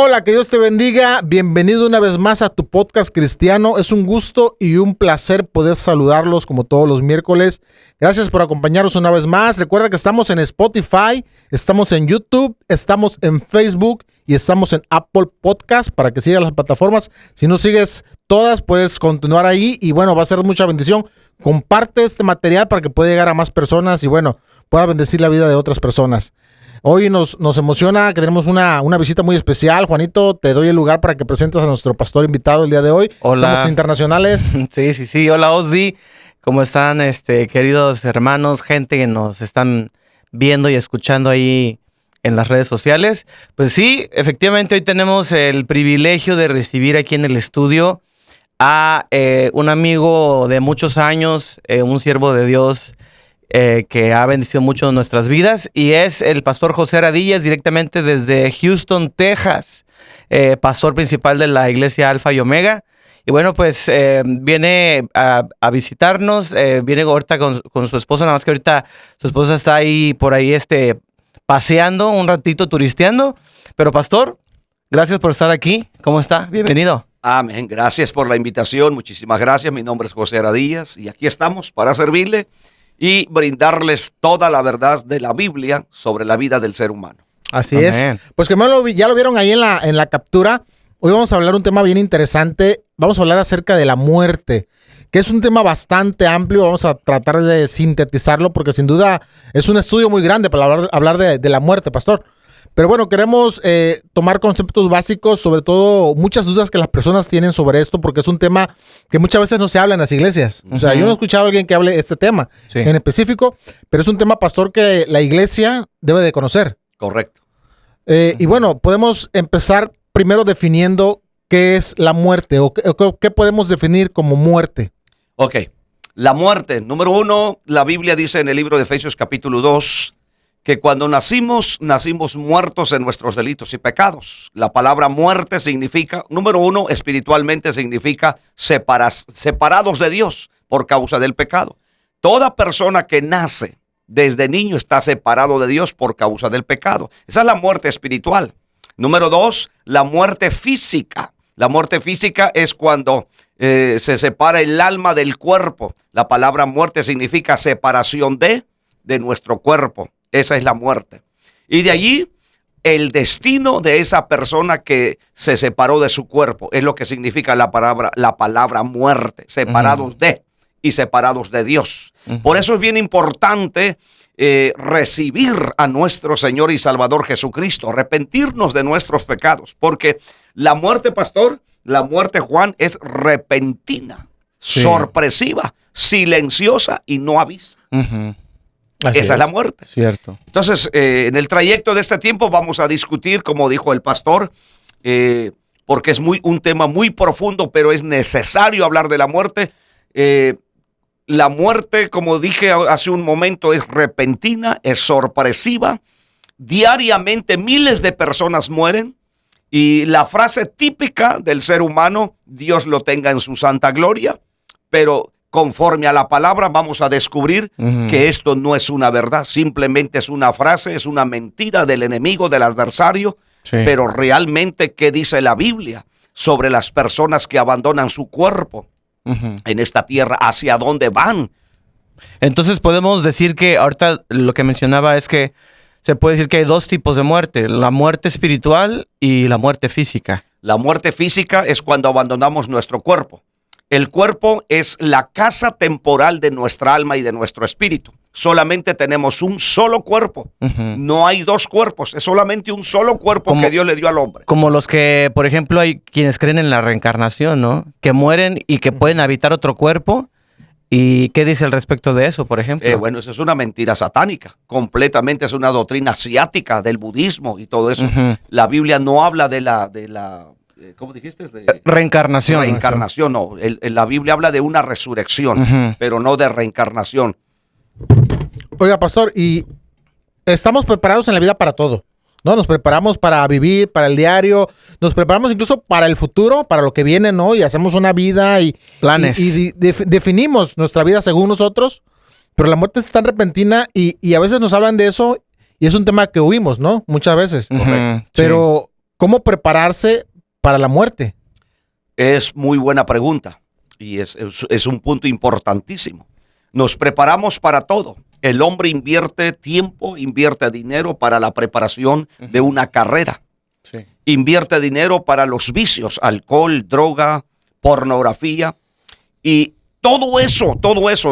Hola, que Dios te bendiga. Bienvenido una vez más a tu podcast cristiano. Es un gusto y un placer poder saludarlos como todos los miércoles. Gracias por acompañarnos una vez más. Recuerda que estamos en Spotify, estamos en YouTube, estamos en Facebook y estamos en Apple Podcast para que sigas las plataformas. Si no sigues todas, puedes continuar ahí y bueno, va a ser mucha bendición. Comparte este material para que pueda llegar a más personas y bueno, pueda bendecir la vida de otras personas. Hoy nos emociona que tenemos una visita muy especial. Juanito, te doy el lugar para que presentes a nuestro pastor invitado el día de hoy. Hola. Estamos internacionales. Sí. Hola, Osdi. ¿Cómo están, queridos hermanos, gente que nos están viendo y escuchando ahí en las redes sociales? Pues sí, efectivamente hoy tenemos el privilegio de recibir aquí en el estudio a un amigo de muchos años, un siervo de Dios, que ha bendecido mucho nuestras vidas, y es el pastor José Aradillas, directamente desde Houston, Texas, pastor principal de la iglesia Alfa y Omega. Y bueno, pues viene a visitarnos, viene ahorita con su esposa, nada más que ahorita su esposa está ahí por ahí paseando un ratito, turisteando. Pero pastor, gracias por estar aquí. ¿Cómo está? Bienvenido. Amén. Gracias por la invitación. Muchísimas gracias. Mi nombre es José Aradillas y aquí estamos para servirle y brindarles toda la verdad de la Biblia sobre la vida del ser humano. Así Amén. es. Pues que ya lo vieron ahí en la captura. Hoy vamos a hablar un tema bien interesante. Vamos a hablar acerca de la muerte, que es un tema bastante amplio. Vamos a tratar de sintetizarlo porque sin duda es un estudio muy grande para hablar de la muerte, pastor. Pero bueno, queremos tomar conceptos básicos, sobre todo muchas dudas que las personas tienen sobre esto, porque es un tema que muchas veces no se habla en las iglesias. O sea, yo no he escuchado a alguien que hable este tema en específico, pero es un tema, pastor, que la iglesia debe de conocer. Correcto. Y bueno, podemos empezar primero definiendo qué es la muerte o qué podemos definir como muerte. Ok. La muerte. Número uno, la Biblia dice en el libro de Efesios capítulo 2, que cuando nacimos muertos en nuestros delitos y pecados. La palabra muerte significa, número uno, espiritualmente significa separados de Dios por causa del pecado. Toda persona que nace desde niño está separado de Dios por causa del pecado. Esa es la muerte espiritual. Número dos, la muerte física. La muerte física es cuando se separa el alma del cuerpo. La palabra muerte significa separación de nuestro cuerpo. Esa es la muerte. Y de allí, el destino de esa persona que se separó de su cuerpo es lo que significa la palabra muerte. Separados de y separados de Dios. Por eso es bien importante recibir a nuestro Señor y Salvador Jesucristo, arrepentirnos de nuestros pecados. Porque la muerte, pastor, la muerte, Juan, es repentina, sorpresiva, silenciosa y no avisa. Esa es la muerte. Cierto. Entonces, en el trayecto de este tiempo vamos a discutir, como dijo el pastor, porque es un tema muy profundo, pero es necesario hablar de la muerte. La muerte, como dije hace un momento, es repentina, es sorpresiva. Diariamente miles de personas mueren y la frase típica del ser humano, Dios lo tenga en su santa gloria, pero conforme a la palabra vamos a descubrir que esto no es una verdad, simplemente es una frase, es una mentira del enemigo, del adversario, pero realmente, ¿qué dice la Biblia sobre las personas que abandonan su cuerpo en esta tierra? ¿Hacia dónde van? Entonces podemos decir que ahorita lo que mencionaba es que se puede decir que hay dos tipos de muerte, la muerte espiritual y la muerte física. La muerte física es cuando abandonamos nuestro cuerpo. El cuerpo es la casa temporal de nuestra alma y de nuestro espíritu. Solamente tenemos un solo cuerpo. No hay dos cuerpos, es solamente un solo cuerpo que Dios le dio al hombre. Como los que, por ejemplo, hay quienes creen en la reencarnación, ¿no? Que mueren y que pueden habitar otro cuerpo. ¿Y qué dice al respecto de eso, por ejemplo? Bueno, eso es una mentira satánica. Completamente es una doctrina asiática del budismo y todo eso. La Biblia no habla de la ¿cómo dijiste? Reencarnación. Reencarnación, no. La Biblia habla de una resurrección, pero no de reencarnación. Oiga, pastor, y estamos preparados en la vida para todo, ¿no? Nos preparamos para vivir, para el diario, nos preparamos incluso para el futuro, para lo que viene, ¿no? Y hacemos una vida y planes. Y definimos nuestra vida según nosotros, pero la muerte es tan repentina y a veces nos hablan de eso y es un tema que huimos, ¿no? Muchas veces. Correcto. Pero ¿cómo prepararse para la muerte? Es muy buena pregunta y es un punto importantísimo. Nos preparamos para todo. El hombre invierte tiempo, invierte dinero para la preparación de una carrera. Sí. Invierte dinero para los vicios, alcohol, droga, pornografía. Y todo eso,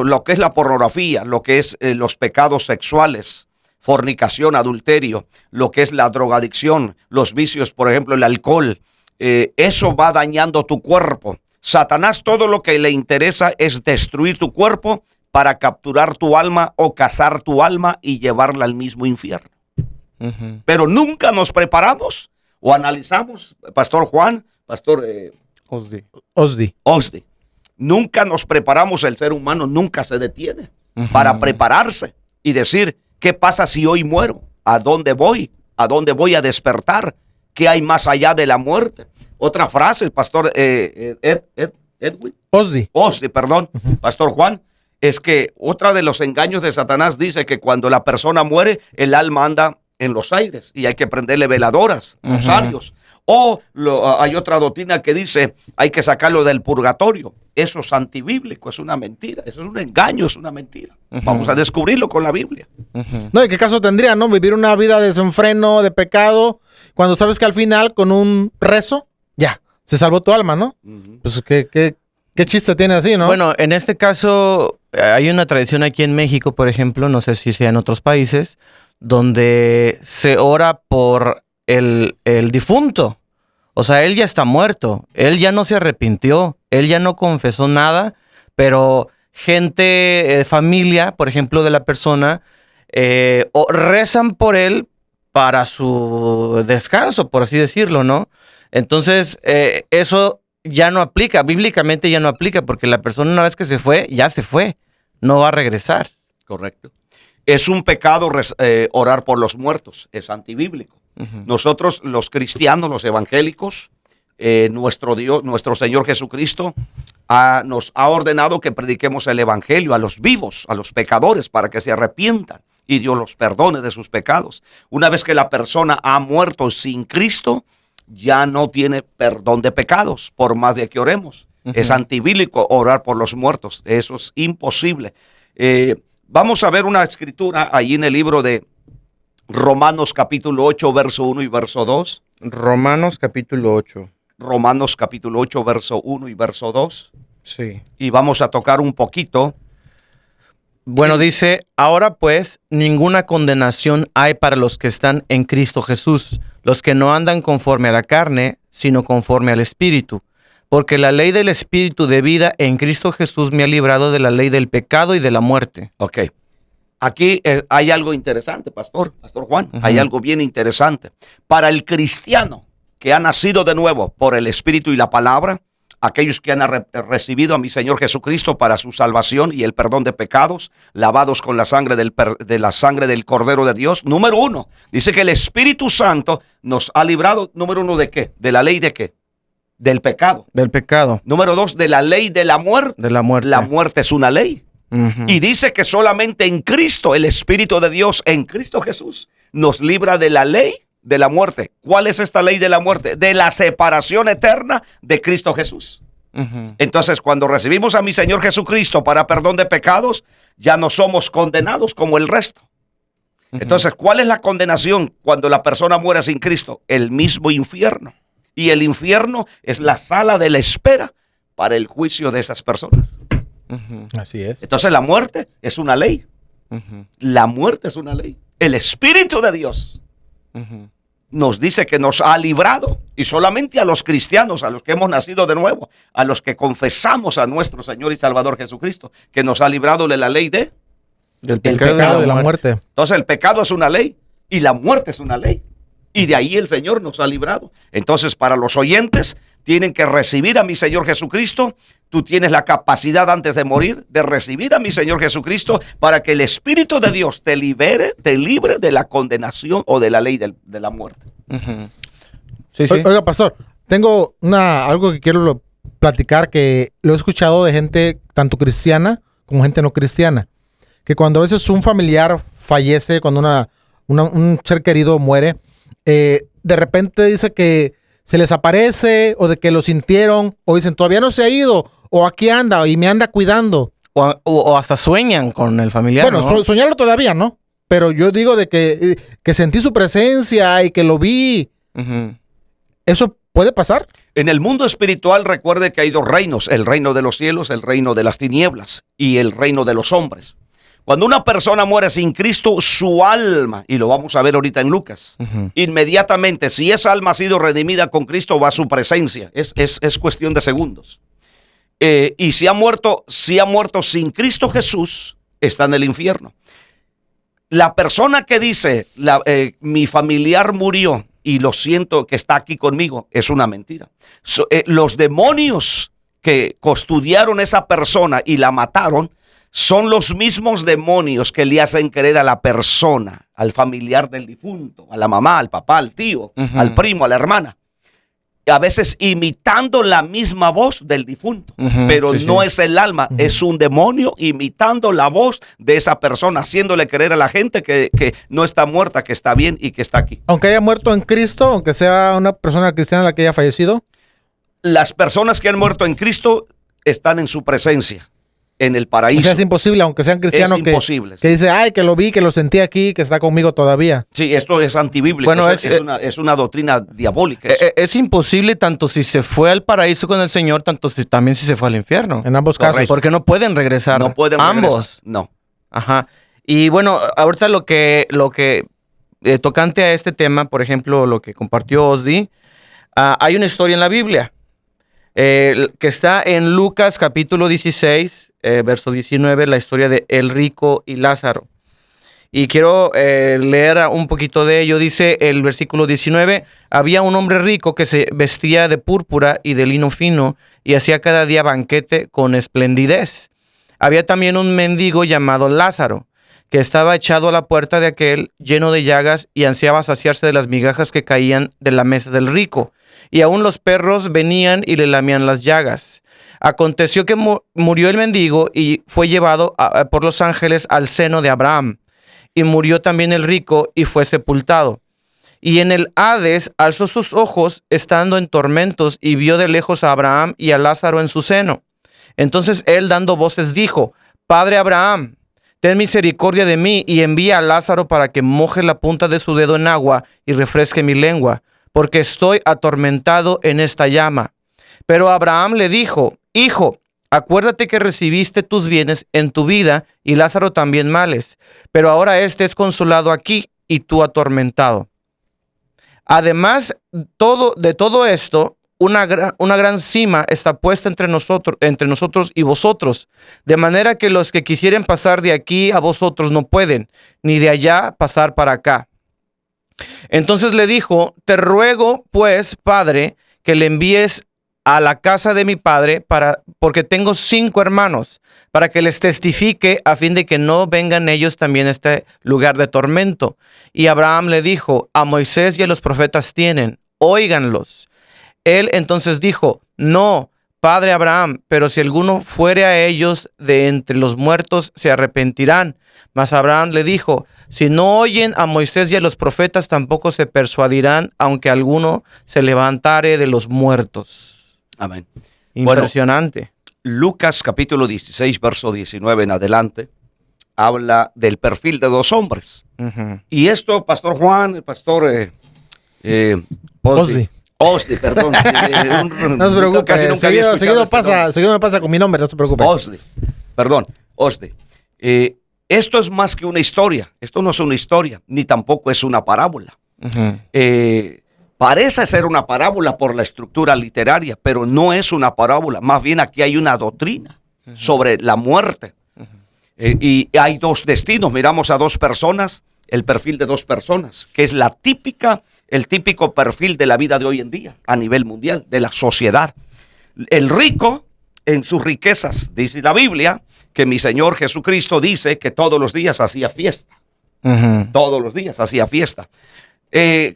lo que es la pornografía, lo que es los pecados sexuales, fornicación, adulterio, lo que es la drogadicción, los vicios, por ejemplo, el alcohol, eso va dañando tu cuerpo. Satanás todo lo que le interesa es destruir tu cuerpo para capturar tu alma o cazar tu alma y llevarla al mismo infierno. Pero nunca nos preparamos o analizamos, Pastor Juan, Pastor Osdi. nunca nos preparamos, el ser humano nunca se detiene para prepararse y decir, ¿qué pasa si hoy muero? ¿A dónde voy? ¿A dónde voy a despertar? ¿Qué hay más allá de la muerte? Otra frase, Pastor Osdi, perdón, Pastor Juan, es que otra de los engaños de Satanás dice que cuando la persona muere, el alma anda en los aires y hay que prenderle veladoras, rosarios. O hay otra doctrina que dice hay que sacarlo del purgatorio. Eso es antibíblico, es una mentira, eso es un engaño, es una mentira. Vamos a descubrirlo con la Biblia. No, ¿y qué caso tendría, no? Vivir una vida de desenfreno, de pecado, cuando sabes que al final con un rezo, ya, se salvó tu alma, ¿no? Pues ¿qué chiste tiene así, no? Bueno, en este caso hay una tradición aquí en México, por ejemplo, no sé si sea en otros países, donde se ora por el difunto. O sea, él ya está muerto, él ya no se arrepintió, él ya no confesó nada, pero gente, familia, por ejemplo, de la persona, rezan por él para su descanso, por así decirlo, ¿no? Entonces, eso ya no aplica, bíblicamente ya no aplica, porque la persona una vez que se fue, ya se fue, no va a regresar. Correcto. Es un pecado orar por los muertos, es antibíblico. Nosotros, los cristianos, los evangélicos, nuestro Dios, nuestro Señor Jesucristo, nos ha ordenado que prediquemos el evangelio a los vivos, a los pecadores, para que se arrepientan y Dios los perdone de sus pecados. Una vez que la persona ha muerto sin Cristo, ya no tiene perdón de pecados, por más de que oremos. Es antibíblico orar por los muertos, eso es imposible. Vamos a ver una escritura ahí en el libro de Romanos capítulo 8, verso 1 y verso 2. Romanos capítulo 8. Romanos capítulo 8, verso 1 y verso 2. Sí. Y vamos a tocar un poquito. Bueno, dice, ahora pues, ninguna condenación hay para los que están en Cristo Jesús, los que no andan conforme a la carne, sino conforme al Espíritu. Porque la ley del Espíritu de vida en Cristo Jesús me ha librado de la ley del pecado y de la muerte. Ok. Aquí hay algo interesante, Pastor Juan. Hay algo bien interesante. Para el cristiano que ha nacido de nuevo por el Espíritu y la palabra, aquellos que han recibido a mi Señor Jesucristo para su salvación y el perdón de pecados, lavados con la sangre de la sangre del Cordero de Dios. Número 1, dice que el Espíritu Santo nos ha librado, número 1, ¿de qué? ¿De la ley de qué? Del pecado. Del pecado. Número 2, de la ley de la muerte. De la muerte. La muerte es una ley. Y dice que solamente en Cristo, el Espíritu de Dios, en Cristo Jesús, nos libra de la ley de la muerte. ¿Cuál es esta ley de la muerte? De la separación eterna de Cristo Jesús. Entonces, cuando recibimos a mi Señor Jesucristo para perdón de pecados, ya no somos condenados como el resto. Entonces, ¿cuál es la condenación cuando la persona muere sin Cristo? El mismo infierno. Y el infierno es la sala de la espera para el juicio de esas personas. Así es. Entonces la muerte es una ley. La muerte es una ley. El Espíritu de Dios nos dice que nos ha librado. Y solamente a los cristianos, a los que hemos nacido de nuevo, a los que confesamos a nuestro Señor y Salvador Jesucristo, que nos ha librado de la ley del pecado de la muerte. Entonces el pecado es una ley y la muerte es una ley. Y de ahí el Señor nos ha librado. Entonces, para los oyentes, tienen que recibir a mi Señor Jesucristo. Tú tienes la capacidad antes de morir de recibir a mi Señor Jesucristo para que el Espíritu de Dios te libre de la condenación o de la ley de la muerte. Sí, sí. Oiga, pastor, tengo algo que quiero platicar, que lo he escuchado de gente tanto cristiana como gente no cristiana, que cuando a veces un familiar fallece, cuando un ser querido muere, de repente dice que se les aparece o de que lo sintieron o dicen todavía no se ha ido o aquí anda y me anda cuidando. O hasta sueñan con el familiar. Bueno, ¿no? soñarlo todavía, ¿no? Pero yo digo de que sentí su presencia y que lo vi. Ujú. ¿Eso puede pasar? En el mundo espiritual recuerde que hay dos reinos, el reino de los cielos, el reino de las tinieblas y el reino de los hombres. Cuando una persona muere sin Cristo, su alma, y lo vamos a ver ahorita en Lucas, inmediatamente, si esa alma ha sido redimida con Cristo, va a su presencia. Es cuestión de segundos. Y si ha muerto sin Cristo Jesús, está en el infierno. La persona que dice, mi familiar murió y lo siento que está aquí conmigo, es una mentira. Los demonios que custodiaron esa persona y la mataron, son los mismos demonios que le hacen creer a la persona, al familiar del difunto, a la mamá, al papá, al tío, al primo, a la hermana. A veces imitando la misma voz del difunto, pero no es el alma, es un demonio imitando la voz de esa persona, haciéndole creer a la gente que no está muerta, que está bien y que está aquí. Aunque haya muerto en Cristo, aunque sea una persona cristiana la que haya fallecido. Las personas que han muerto en Cristo están en su presencia, en el paraíso. O sea, es imposible, aunque sean cristianos que dice, ay, que lo vi, que lo sentí aquí, que está conmigo todavía. Sí, esto es antibíblico. Bueno, es una doctrina diabólica. Es imposible tanto si se fue al paraíso con el Señor, tanto también si se fue al infierno. En ambos casos. Porque no pueden regresar. No pueden ambos. Regresar. No. Ajá. Y bueno, ahorita lo que tocante a este tema, por ejemplo, lo que compartió Osdi, hay una historia en la Biblia que está en Lucas capítulo 16, verso 19, la historia de el rico y Lázaro. Y quiero leer un poquito de ello. Dice el versículo 19, había un hombre rico que se vestía de púrpura y de lino fino y hacía cada día banquete con esplendidez. Había también un mendigo llamado Lázaro, que estaba echado a la puerta de aquel, lleno de llagas, y ansiaba saciarse de las migajas que caían de la mesa del rico. Y aún los perros venían y le lamían las llagas. Aconteció que murió el mendigo y fue llevado por los ángeles al seno de Abraham. Y murió también el rico y fue sepultado. Y en el Hades alzó sus ojos, estando en tormentos, y vio de lejos a Abraham y a Lázaro en su seno. Entonces él, dando voces, dijo, Padre Abraham, ten misericordia de mí y envía a Lázaro para que moje la punta de su dedo en agua y refresque mi lengua, porque estoy atormentado en esta llama. Pero Abraham le dijo, Hijo, acuérdate que recibiste tus bienes en tu vida y Lázaro también males, pero ahora éste es consolado aquí y tú atormentado. Además, de todo esto, una gran cima está puesta entre nosotros y vosotros, de manera que los que quisieren pasar de aquí a vosotros no pueden, ni de allá pasar para acá. Entonces le dijo, te ruego, pues, Padre, que le envíes a la casa de mi padre, porque tengo 5 hermanos, para que les testifique a fin de que no vengan ellos también a este lugar de tormento. Y Abraham le dijo, a Moisés y a los profetas tienen, óiganlos. Él entonces dijo, no, Padre Abraham, pero si alguno fuere a ellos de entre los muertos, se arrepentirán. Mas Abraham le dijo, si no oyen a Moisés y a los profetas, tampoco se persuadirán, aunque alguno se levantare de los muertos. Amén. Impresionante. Bueno, Lucas capítulo 16, verso 19 en adelante, habla del perfil de 2 hombres. Y esto, Pastor Juan, Pastor Osdi, perdón. No se preocupe, seguido me pasa con mi nombre, no se preocupe. Osdi. Esto es más que una historia. Esto no es una historia, ni tampoco es una parábola. Parece ser una parábola por la estructura literaria, pero no es una parábola. Más bien aquí hay una doctrina sobre la muerte. Y hay 2 destinos. Miramos a 2 personas, el perfil de 2 personas, que es el típico perfil de la vida de hoy en día, a nivel mundial, de la sociedad. El rico, en sus riquezas, dice la Biblia, que mi Señor Jesucristo dice que todos los días hacía fiesta. Todos los días hacía fiesta.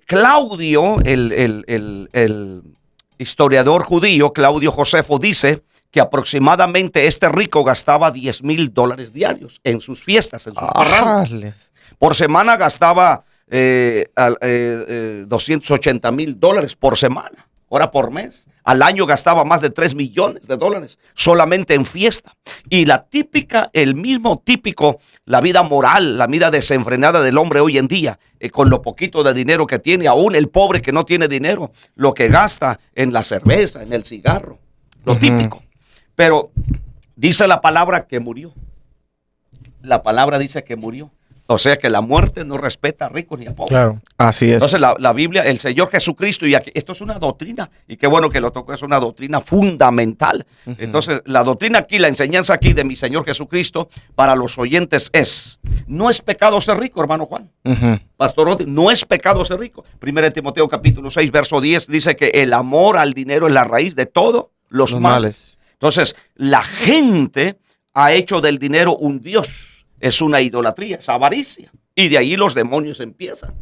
Claudio, el historiador judío, Claudio Josefo, dice que aproximadamente este rico gastaba $10,000 diarios en sus fiestas, en sus parrandas. Por semana gastaba $280,000 por semana. Ahora por mes. Al año gastaba más de $3 millones solamente en fiesta. Y el mismo típico, la vida moral, la vida desenfrenada del hombre hoy en día, con lo poquito de dinero que tiene, aún el pobre que no tiene dinero, lo que gasta en la cerveza, en el cigarro, lo típico. Pero dice la palabra que murió. La palabra dice que murió. O sea que la muerte no respeta a ricos ni a pobres. Claro. Así es. Entonces la Biblia, el Señor Jesucristo, y aquí, esto es una doctrina, y qué bueno que lo tocó, es una doctrina fundamental. Entonces la doctrina aquí, la enseñanza aquí de mi Señor Jesucristo para los oyentes no es pecado ser rico, hermano Juan. Pastor Odi, no es pecado ser rico. 1 Timoteo capítulo 6, verso 10 dice que el amor al dinero es la raíz de todos los males. Entonces la gente ha hecho del dinero un dios. Es una idolatría, es avaricia. Y de ahí los demonios empiezan.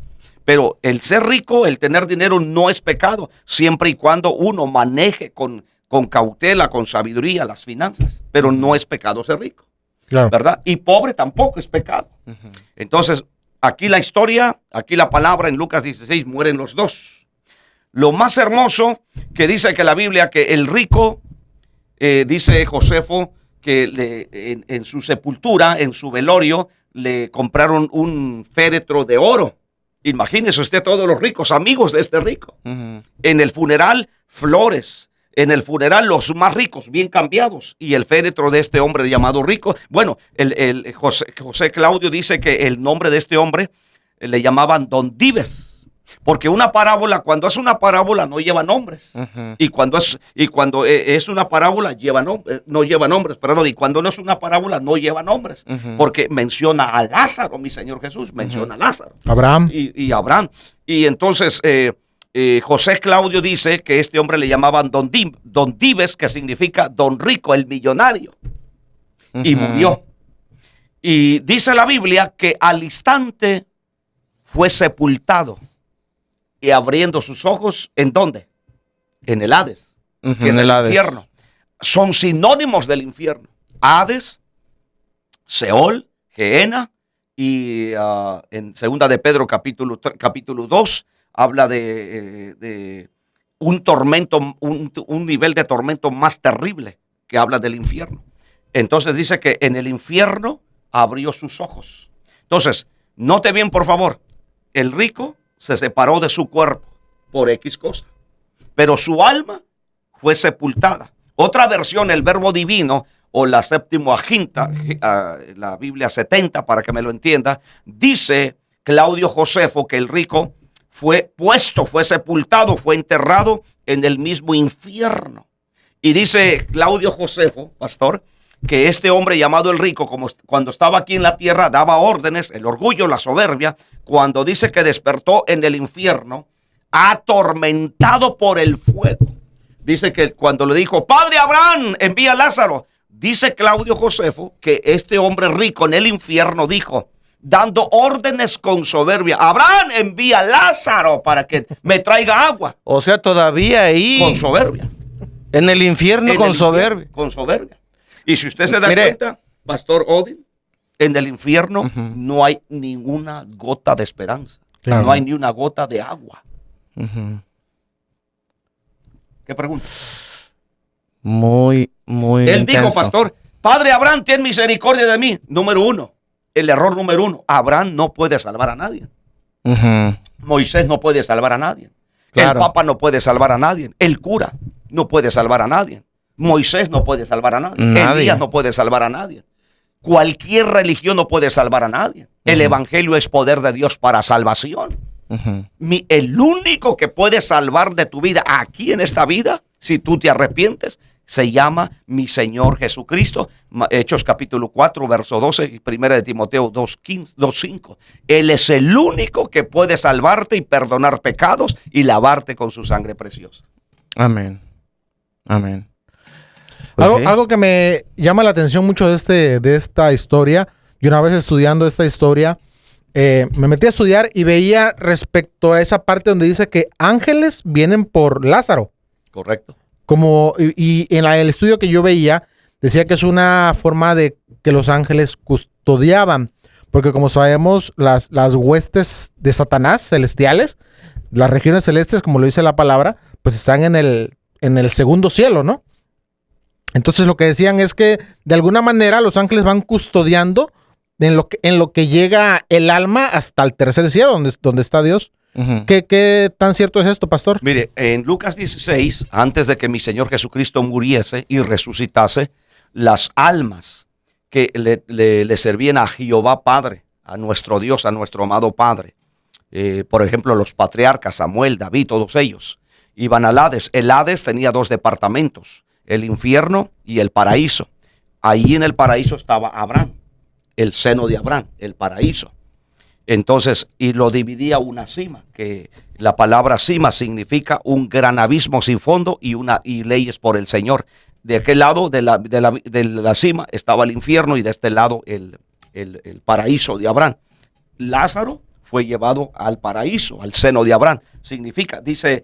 Pero el ser rico, el tener dinero no es pecado, siempre y cuando uno maneje con cautela, con sabiduría las finanzas. Pero no es pecado ser rico. Claro. ¿Verdad? Y pobre tampoco es pecado. Entonces, aquí la historia, aquí la palabra en Lucas 16, mueren los dos. Lo más hermoso que dice que la Biblia, que el rico, dice Josefo, que en su sepultura, en su velorio, le compraron un féretro de oro. Imagínese usted todos los ricos, amigos de este rico. En el funeral, flores. En el funeral, los más ricos, bien cambiados. Y el féretro de este hombre llamado rico. Bueno, José Claudio dice que el nombre de este hombre le llamaban Don Dives. Porque una parábola, cuando es una parábola, no lleva nombres. Y cuando es una parábola, no lleva nombres, perdón. Y cuando no es una parábola, no lleva nombres. Porque menciona a Lázaro, mi Señor Jesús, menciona a Lázaro. Abraham. Y Abraham. Y entonces, José Claudio dice que este hombre le llamaban Don Dives, que significa Don Rico, el millonario. Y murió. Y dice la Biblia que al instante fue sepultado. Y abriendo sus ojos, ¿en dónde? En el Hades, que es el infierno. Son sinónimos del infierno. Hades, Seol, Gehenna, y en 2 de Pedro capítulo 2 habla de un tormento, un nivel de tormento más terrible que habla del infierno. Entonces dice que en el infierno abrió sus ojos. Entonces, note bien por favor, el rico se separó de su cuerpo por X cosa, pero su alma fue sepultada. Otra versión, el verbo divino o la Septuaginta, la Biblia 70, para que me lo entienda, dice Claudio Josefo que el rico fue puesto, fue sepultado, fue enterrado en el mismo infierno. Y dice Claudio Josefo, pastor, que este hombre llamado el rico, como cuando estaba aquí en la tierra, daba órdenes, el orgullo, la soberbia, cuando dice que despertó en el infierno, atormentado por el fuego. Dice que cuando le dijo, Padre Abraham, envía a Lázaro, dice Claudio Josefo que este hombre rico en el infierno dijo, dando órdenes con soberbia, Abraham, envía a Lázaro para que me traiga agua. O sea, todavía ahí. Con soberbia. En el infierno con soberbia. Con soberbia. Y si usted se da cuenta, Pastor Odin, en el infierno no hay ninguna gota de esperanza. Claro. No hay ni una gota de agua. ¿Qué pregunta? Muy Él intenso. dijo, pastor, Padre Abraham, ten misericordia de mí. Número uno, el error número uno, Abraham no puede salvar a nadie. Moisés no puede salvar a nadie. Claro. El Papa no puede salvar a nadie. El cura no puede salvar a nadie. Moisés no puede salvar a nadie. Elías no puede salvar a nadie. Cualquier religión no puede salvar a nadie. El evangelio es poder de Dios para salvación. El único que puede salvar de tu vida aquí en esta vida, si tú te arrepientes, se llama mi Señor Jesucristo. Hechos capítulo 4, verso 12 y 1 de Timoteo 2:5. Él es el único que puede salvarte y perdonar pecados y lavarte con su sangre preciosa. Amén. Amén. Pues algo que me llama la atención mucho de esta historia, y una vez estudiando esta historia, me metí a estudiar y veía respecto a esa parte donde dice que ángeles vienen por Lázaro. Correcto. Y en el estudio que yo veía, decía que es una forma de que los ángeles custodiaban. porque como sabemos, las huestes de Satanás celestiales, las regiones celestes, como lo dice la palabra, pues están en el segundo cielo, ¿no? Entonces lo que decían es que de alguna manera los ángeles van custodiando en lo que llega el alma hasta el tercer cielo, donde está Dios. Ujú. ¿Qué tan cierto es esto, pastor? Mire, en Lucas 16, antes de que mi Señor Jesucristo muriese y resucitase, las almas que le servían a Jehová Padre, a nuestro Dios, a nuestro amado Padre, por ejemplo, los patriarcas, Samuel, David, todos ellos, iban al Hades. El Hades tenía dos departamentos, el infierno y el paraíso. Ahí en el paraíso estaba Abraham, el seno de Abraham, el paraíso. Entonces, y lo dividía una cima, que la palabra cima significa un gran abismo sin fondo y leyes por el Señor. De aquel lado de la cima estaba el infierno y de este lado el paraíso de Abraham. Lázaro fue llevado al paraíso, al seno de Abraham. Significa, dice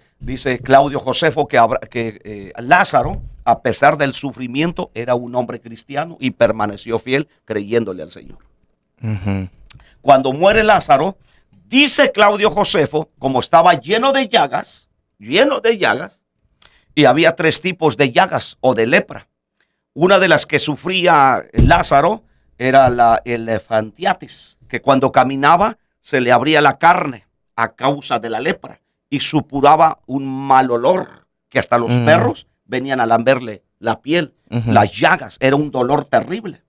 Claudio Josefo, que Lázaro, a pesar del sufrimiento, era un hombre cristiano y permaneció fiel creyéndole al Señor. Ujú. Cuando muere Lázaro, dice Claudio Josefo, como estaba lleno de llagas, y había tres tipos de llagas o de lepra. Una de las que sufría Lázaro era la elefantiasis, que cuando caminaba se le abría la carne a causa de la lepra y supuraba un mal olor, que hasta los perros venían a lamberle la piel. Las llagas, era un dolor terrible.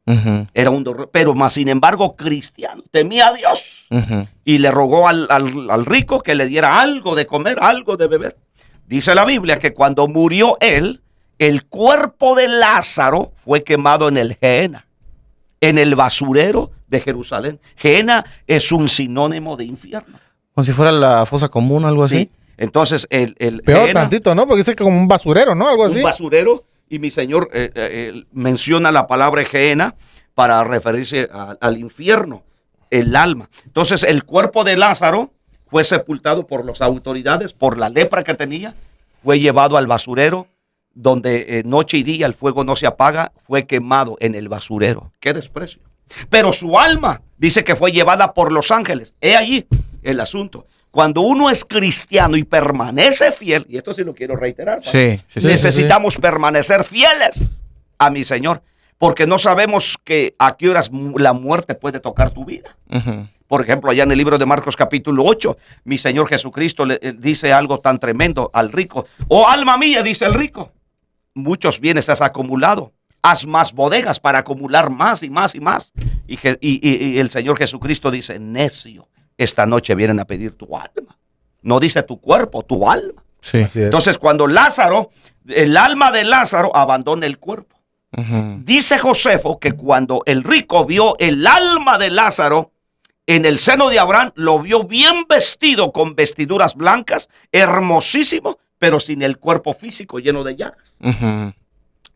Era un dolor, pero más sin embargo cristiano, temía a Dios y le rogó al rico que le diera algo de comer, algo de beber. Dice la Biblia que cuando murió él, el cuerpo de Lázaro fue quemado en el Gehenna, en el basurero de Jerusalén. Gehenna es un sinónimo de infierno. Como si fuera la fosa común o algo así. Sí. Entonces el Peor Gehenna, tantito, ¿no? Porque dice que como un basurero, ¿no? Algo así. un basurero, y mi Señor menciona la palabra Gehenna para referirse al infierno, el alma. Entonces el cuerpo de Lázaro fue sepultado por las autoridades, por la lepra que tenía, fue llevado al basurero, donde noche y día el fuego no se apaga, fue quemado en el basurero. ¡Qué desprecio! Pero su alma dice que fue llevada por los ángeles. He allí el asunto. Cuando uno es cristiano y permanece fiel, y esto sí lo quiero reiterar, Sí, necesitamos permanecer fieles a mi Señor, porque no sabemos a qué horas la muerte puede tocar tu vida. Ujú. Por ejemplo, allá en el libro de Marcos capítulo 8, mi Señor Jesucristo le dice algo tan tremendo al rico. Oh, alma mía, dice el rico, muchos bienes has acumulado. Haz más bodegas para acumular más y más y más. Y el Señor Jesucristo dice, necio, esta noche vienen a pedir tu alma. No dice tu cuerpo, tu alma. Sí. Así es. Entonces, cuando el alma de Lázaro abandona el cuerpo. Ujú. Dice Josefo que cuando el rico vio el alma de Lázaro en el seno de Abraham, lo vio bien vestido con vestiduras blancas, hermosísimo, pero sin el cuerpo físico lleno de llagas. Ujú.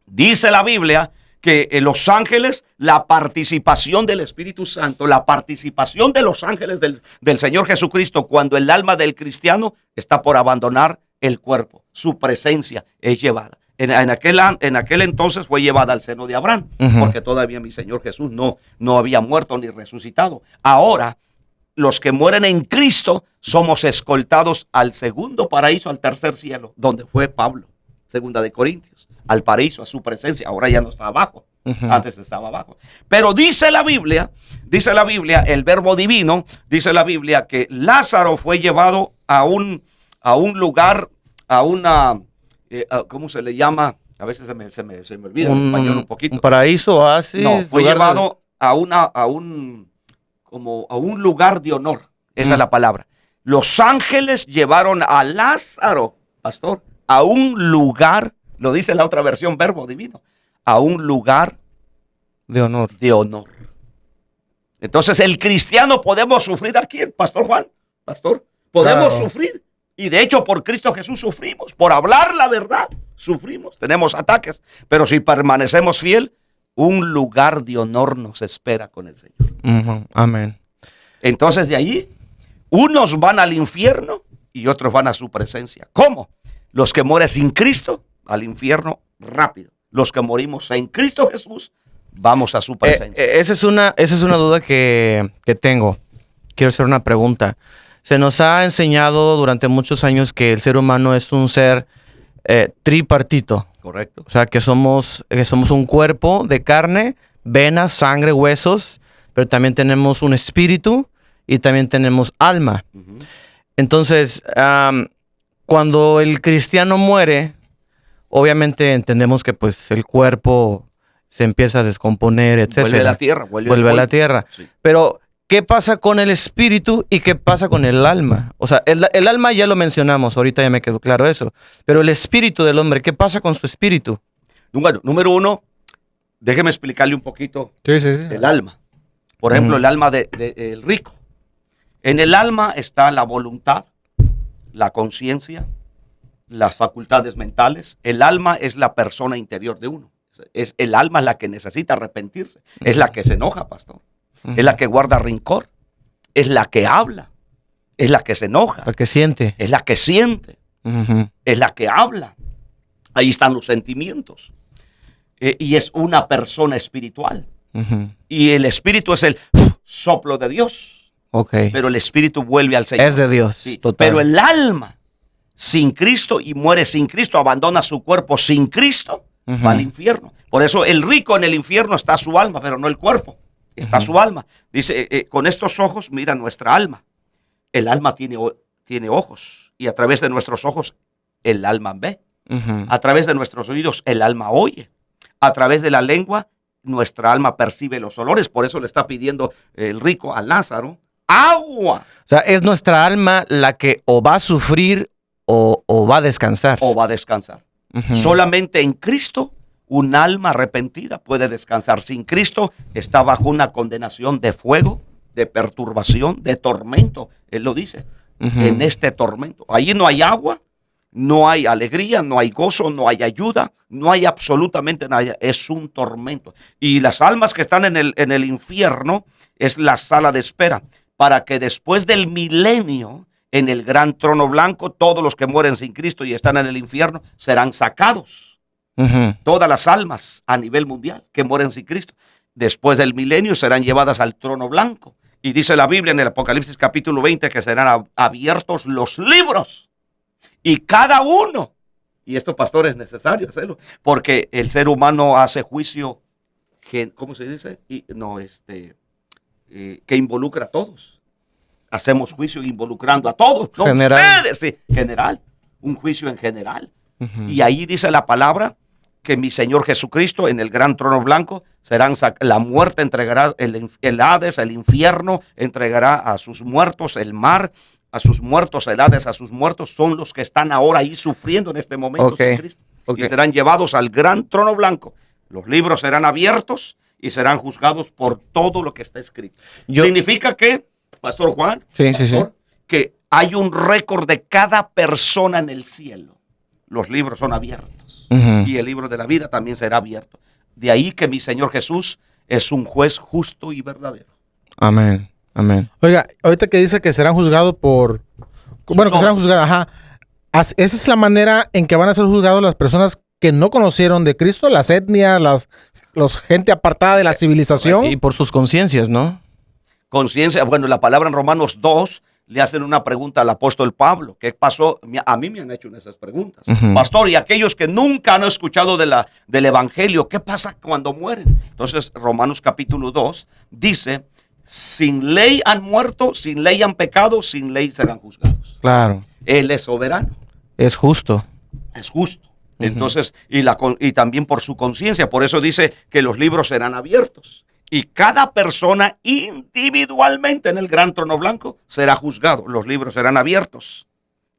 Dice la Biblia que en los ángeles, la participación del Espíritu Santo, la participación de los ángeles del Señor Jesucristo, cuando el alma del cristiano está por abandonar el cuerpo, su presencia es llevada. En aquel entonces fue llevada al seno de Abraham, porque todavía mi Señor Jesús no había muerto ni resucitado. Ahora, los que mueren en Cristo somos escoltados al segundo paraíso, al tercer cielo, donde fue Pablo, segunda de Corintios, al paraíso, a su presencia. Ahora ya no está abajo, antes estaba abajo. Pero dice la Biblia, el verbo divino, dice la Biblia que Lázaro fue llevado a un lugar, a una... ¿cómo se le llama? A veces se me olvida en español un poquito. Un paraíso, oasis. No, fue lugar llevado a un lugar de honor. Esa es la palabra. Los ángeles llevaron a Lázaro, pastor, a un lugar, lo dice la otra versión, verbo divino, a un lugar de honor. de honor. Entonces, el cristiano podemos sufrir aquí, Pastor Juan, pastor, podemos sufrir. Y de hecho, por Cristo Jesús sufrimos. Por hablar la verdad, sufrimos. Tenemos ataques. Pero si permanecemos fiel, un lugar de honor nos espera con el Señor. Ujú. Amén. Entonces, de allí, unos van al infierno y otros van a su presencia. ¿Cómo? Los que mueren sin Cristo, al infierno rápido. Los que morimos en Cristo Jesús, vamos a su presencia. Esa es una duda que tengo. Quiero hacer una pregunta. Se nos ha enseñado durante muchos años que el ser humano es un ser tripartito. Correcto. O sea, que somos un cuerpo de carne, venas, sangre, huesos, pero también tenemos un espíritu y también tenemos alma. Ujú. Entonces, cuando el cristiano muere, obviamente entendemos que pues el cuerpo se empieza a descomponer, etcétera. Vuelve a la tierra. Vuelve a la tierra. Sí. Pero, ¿qué pasa con el espíritu y qué pasa con el alma? O sea, el alma ya lo mencionamos, ahorita ya me quedó claro eso. Pero el espíritu del hombre, ¿qué pasa con su espíritu? Bueno, número uno, déjeme explicarle un poquito Sí. el alma. Por ejemplo, el alma del rico. En el alma está la voluntad, la conciencia, las facultades mentales. El alma es la persona interior de uno. Es el alma la que necesita arrepentirse. Es la que se enoja, pastor. Es la que guarda rencor. Es la que habla. Es la que se enoja. La que siente. Es la que siente. Ujú. Es la que habla. Ahí están los sentimientos. Y es una persona espiritual. Ujú. Y el espíritu es el soplo de Dios. Ok. Pero el espíritu vuelve al Señor. Es de Dios. Sí, Total. pero el alma sin Cristo y muere sin Cristo, abandona su cuerpo sin Cristo, Ujú. va al infierno. Por eso el rico en el infierno está su alma, pero no el cuerpo. Está su alma. Dice, con estos ojos mira nuestra alma. El alma tiene ojos y a través de nuestros ojos el alma ve. Ujú. A través de nuestros oídos el alma oye. A través de la lengua nuestra alma percibe los olores. Por eso le está pidiendo el rico a Lázaro agua. O sea, es nuestra alma la que o va a sufrir o va a descansar. O va a descansar. Ujú. Solamente en Cristo un alma arrepentida puede descansar. Sin Cristo está bajo una condenación de fuego, de perturbación, de tormento. Él lo dice, Ujú. en este tormento. Allí no hay agua, no hay alegría, no hay gozo, no hay ayuda, no hay absolutamente nada. Es un tormento. Y las almas que están en el infierno es la sala de espera para que después del milenio, en el gran trono blanco, todos los que mueren sin Cristo y están en el infierno serán sacados. Ujú. Todas las almas a nivel mundial que mueren sin Cristo, después del milenio serán llevadas al trono blanco. Y dice la Biblia en el Apocalipsis capítulo 20 que serán abiertos los libros. Y cada uno, y esto, pastor, es necesario hacerlo, porque el ser humano hace juicio, ¿cómo se dice? Que involucra a todos. Hacemos juicio involucrando a todos. No General. ustedes, sí, general. Un juicio en general. Ujú. Y ahí dice la palabra que mi Señor Jesucristo en el gran trono blanco la muerte entregará, el Hades, el infierno entregará a sus muertos, el mar a sus muertos, el Hades a sus muertos, son los que están ahora ahí sufriendo en este momento Ok, sin Cristo. ok. Y serán llevados al gran trono blanco. Los libros serán abiertos y serán juzgados por todo lo que está escrito. Significa que, Pastor Juan, Sí, pastor, que hay un récord de cada persona en el cielo. Los libros son abiertos. Ujú. Y el libro de la vida también será abierto. De ahí que mi Señor Jesús es un juez justo y verdadero. Amén. Amén. Oiga, ahorita que dice que serán juzgados por... Bueno, que serán juzgados, ajá. Esa es la manera en que van a ser juzgados las personas que no conocieron de Cristo, las etnias, los gente apartada de la civilización. Y por sus conciencias, ¿no? Conciencia, bueno, la palabra en Romanos 2 le hacen una pregunta al apóstol Pablo. ¿Qué pasó? A mí me han hecho esas preguntas. Ujú. Pastor, y aquellos que nunca han escuchado del evangelio, ¿qué pasa cuando mueren? Entonces, Romanos capítulo 2 dice, sin ley han muerto, sin ley han pecado, sin ley serán juzgados. Claro. Él es soberano, Es justo. es justo. Entonces, y también por su conciencia, por eso dice que los libros serán abiertos. Y cada persona individualmente en el gran trono blanco será juzgado. Los libros serán abiertos.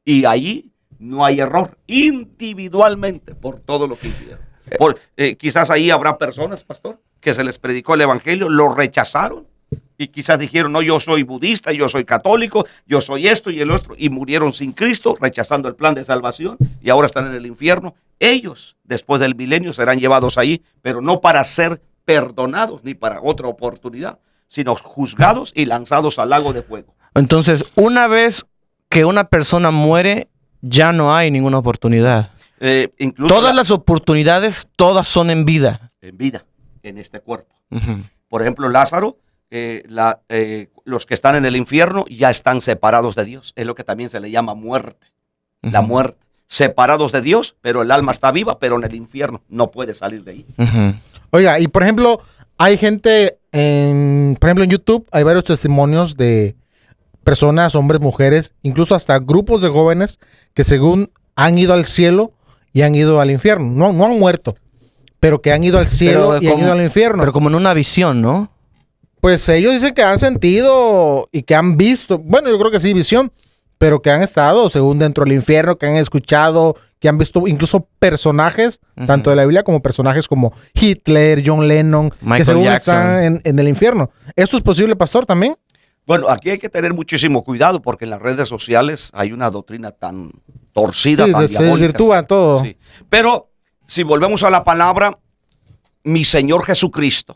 Y allí no hay error. Individualmente por todo lo que hicieron. Quizás ahí habrá personas, pastor, que se les predicó el evangelio, lo rechazaron. Y quizás dijeron, no, yo soy budista, yo soy católico, yo soy esto y el otro. Y murieron sin Cristo, rechazando el plan de salvación. Y ahora están en el infierno. Ellos, después del milenio, serán llevados ahí, pero no para ser perdonados ni para otra oportunidad, sino juzgados y lanzados al lago de fuego. Entonces, una vez que una persona muere, ya no hay ninguna oportunidad. Incluso Todas las oportunidades, todas son en vida. en vida. en este cuerpo. Ujú. Por ejemplo, Lázaro, los que están en el infierno ya están separados de Dios. Es lo que también se le llama muerte. La Ujú. muerte. Separados de Dios, pero el alma está viva, pero en el infierno no puede salir de ahí. Ujú. Oiga, y por ejemplo, hay gente, por ejemplo, en YouTube hay varios testimonios de personas, hombres, mujeres, incluso hasta grupos de jóvenes que según han ido al cielo y han ido al infierno. No han muerto, pero que han ido al cielo y han ido al infierno. Pero como en una visión, ¿no? Pues ellos dicen que han sentido y que han visto, bueno, yo creo que sí, visión, pero que han estado, según dentro del infierno, que han escuchado, que han visto incluso personajes, Ujú. tanto de la Biblia como personajes como Hitler, John Lennon, Michael que según Jackson. están en el infierno. ¿Eso es posible, pastor, también? Bueno, aquí hay que tener muchísimo cuidado porque en las redes sociales hay una doctrina tan torcida, Sí, tan se diabólica. desvirtúa todo. Sí. Pero si volvemos a la palabra, mi Señor Jesucristo,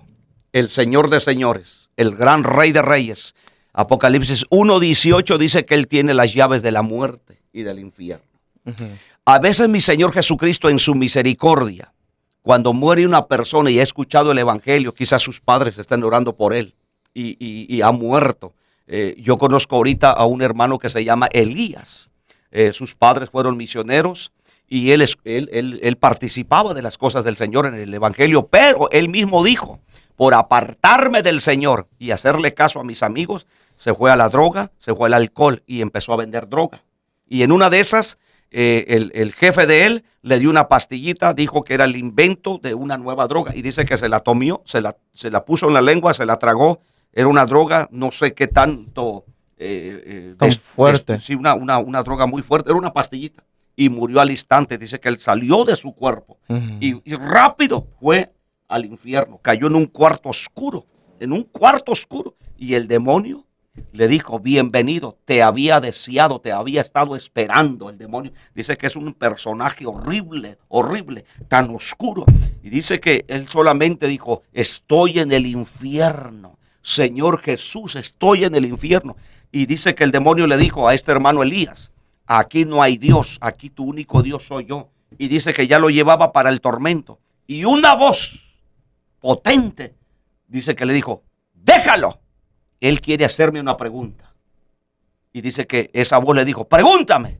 el Señor de señores, el gran Rey de reyes, Apocalipsis 1:18 dice que Él tiene las llaves de la muerte y del infierno. Ujú. A veces mi Señor Jesucristo en su misericordia, cuando muere una persona y ha escuchado el Evangelio, quizás sus padres estén orando por él y ha muerto. Yo conozco ahorita a un hermano que se llama Elías. Sus padres fueron misioneros y él participaba de las cosas del Señor en el Evangelio, pero él mismo dijo, por apartarme del Señor y hacerle caso a mis amigos, se fue a la droga, se fue al alcohol y empezó a vender droga. Y en una de esas, el jefe de él le dio una pastillita, dijo que era el invento de una nueva droga y dice que se la tomó, se la puso en la lengua, se la tragó. Era una droga, no sé qué tanto. Tan fuerte. Sí, una droga muy fuerte, era una pastillita. Y murió al instante, dice que él salió de su cuerpo Ujú. y rápido fue al infierno, cayó en un cuarto oscuro, y el demonio le dijo, bienvenido, te había deseado, te había estado esperando. El demonio dice que es un personaje horrible, tan oscuro, y dice que él solamente dijo, estoy en el infierno, Señor Jesús, estoy en el infierno. Y dice que el demonio le dijo a este hermano Elías, aquí no hay Dios, aquí tu único Dios soy yo. Y dice que ya lo llevaba para el tormento, y una voz potente dice que le dijo, déjalo, él quiere hacerme una pregunta. Y dice que esa voz le dijo, pregúntame.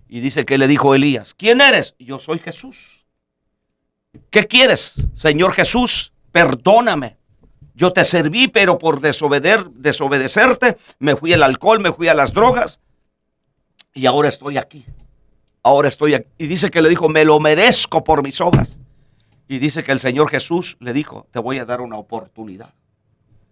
Y dice que le dijo Elías, ¿quién eres? Yo soy Jesús. ¿Qué quieres, Señor Jesús? Perdóname. Yo te serví, pero por desobedecerte, me fui al alcohol, me fui a las drogas, y ahora estoy aquí. Y dice que le dijo, me lo merezco por mis obras. Y dice que el Señor Jesús le dijo, te voy a dar una oportunidad.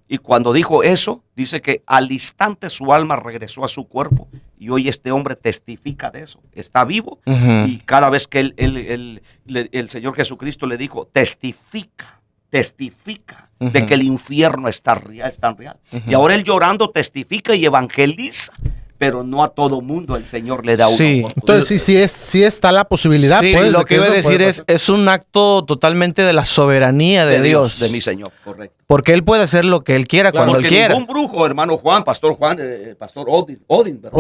Y cuando dijo eso, dice que al instante su alma regresó a su cuerpo. Y hoy este hombre testifica de eso. Está vivo. Ujú. Y cada vez que el Señor Jesucristo le dijo, testifica de Ujú. que el infierno es tan real. Ujú. Y ahora él llorando testifica y evangeliza. Pero no a todo mundo el Señor le da una Sí. oportunidad. Entonces, sí está la posibilidad. Sí, pues, lo de que iba a eso decir puede es, pasar. es un acto totalmente de la soberanía de Dios. De mi Señor, correcto. Porque Él puede hacer lo que Él quiera, Claro, cuando Él Porque quiera. ningún brujo, hermano Juan, pastor Odin, ¿verdad?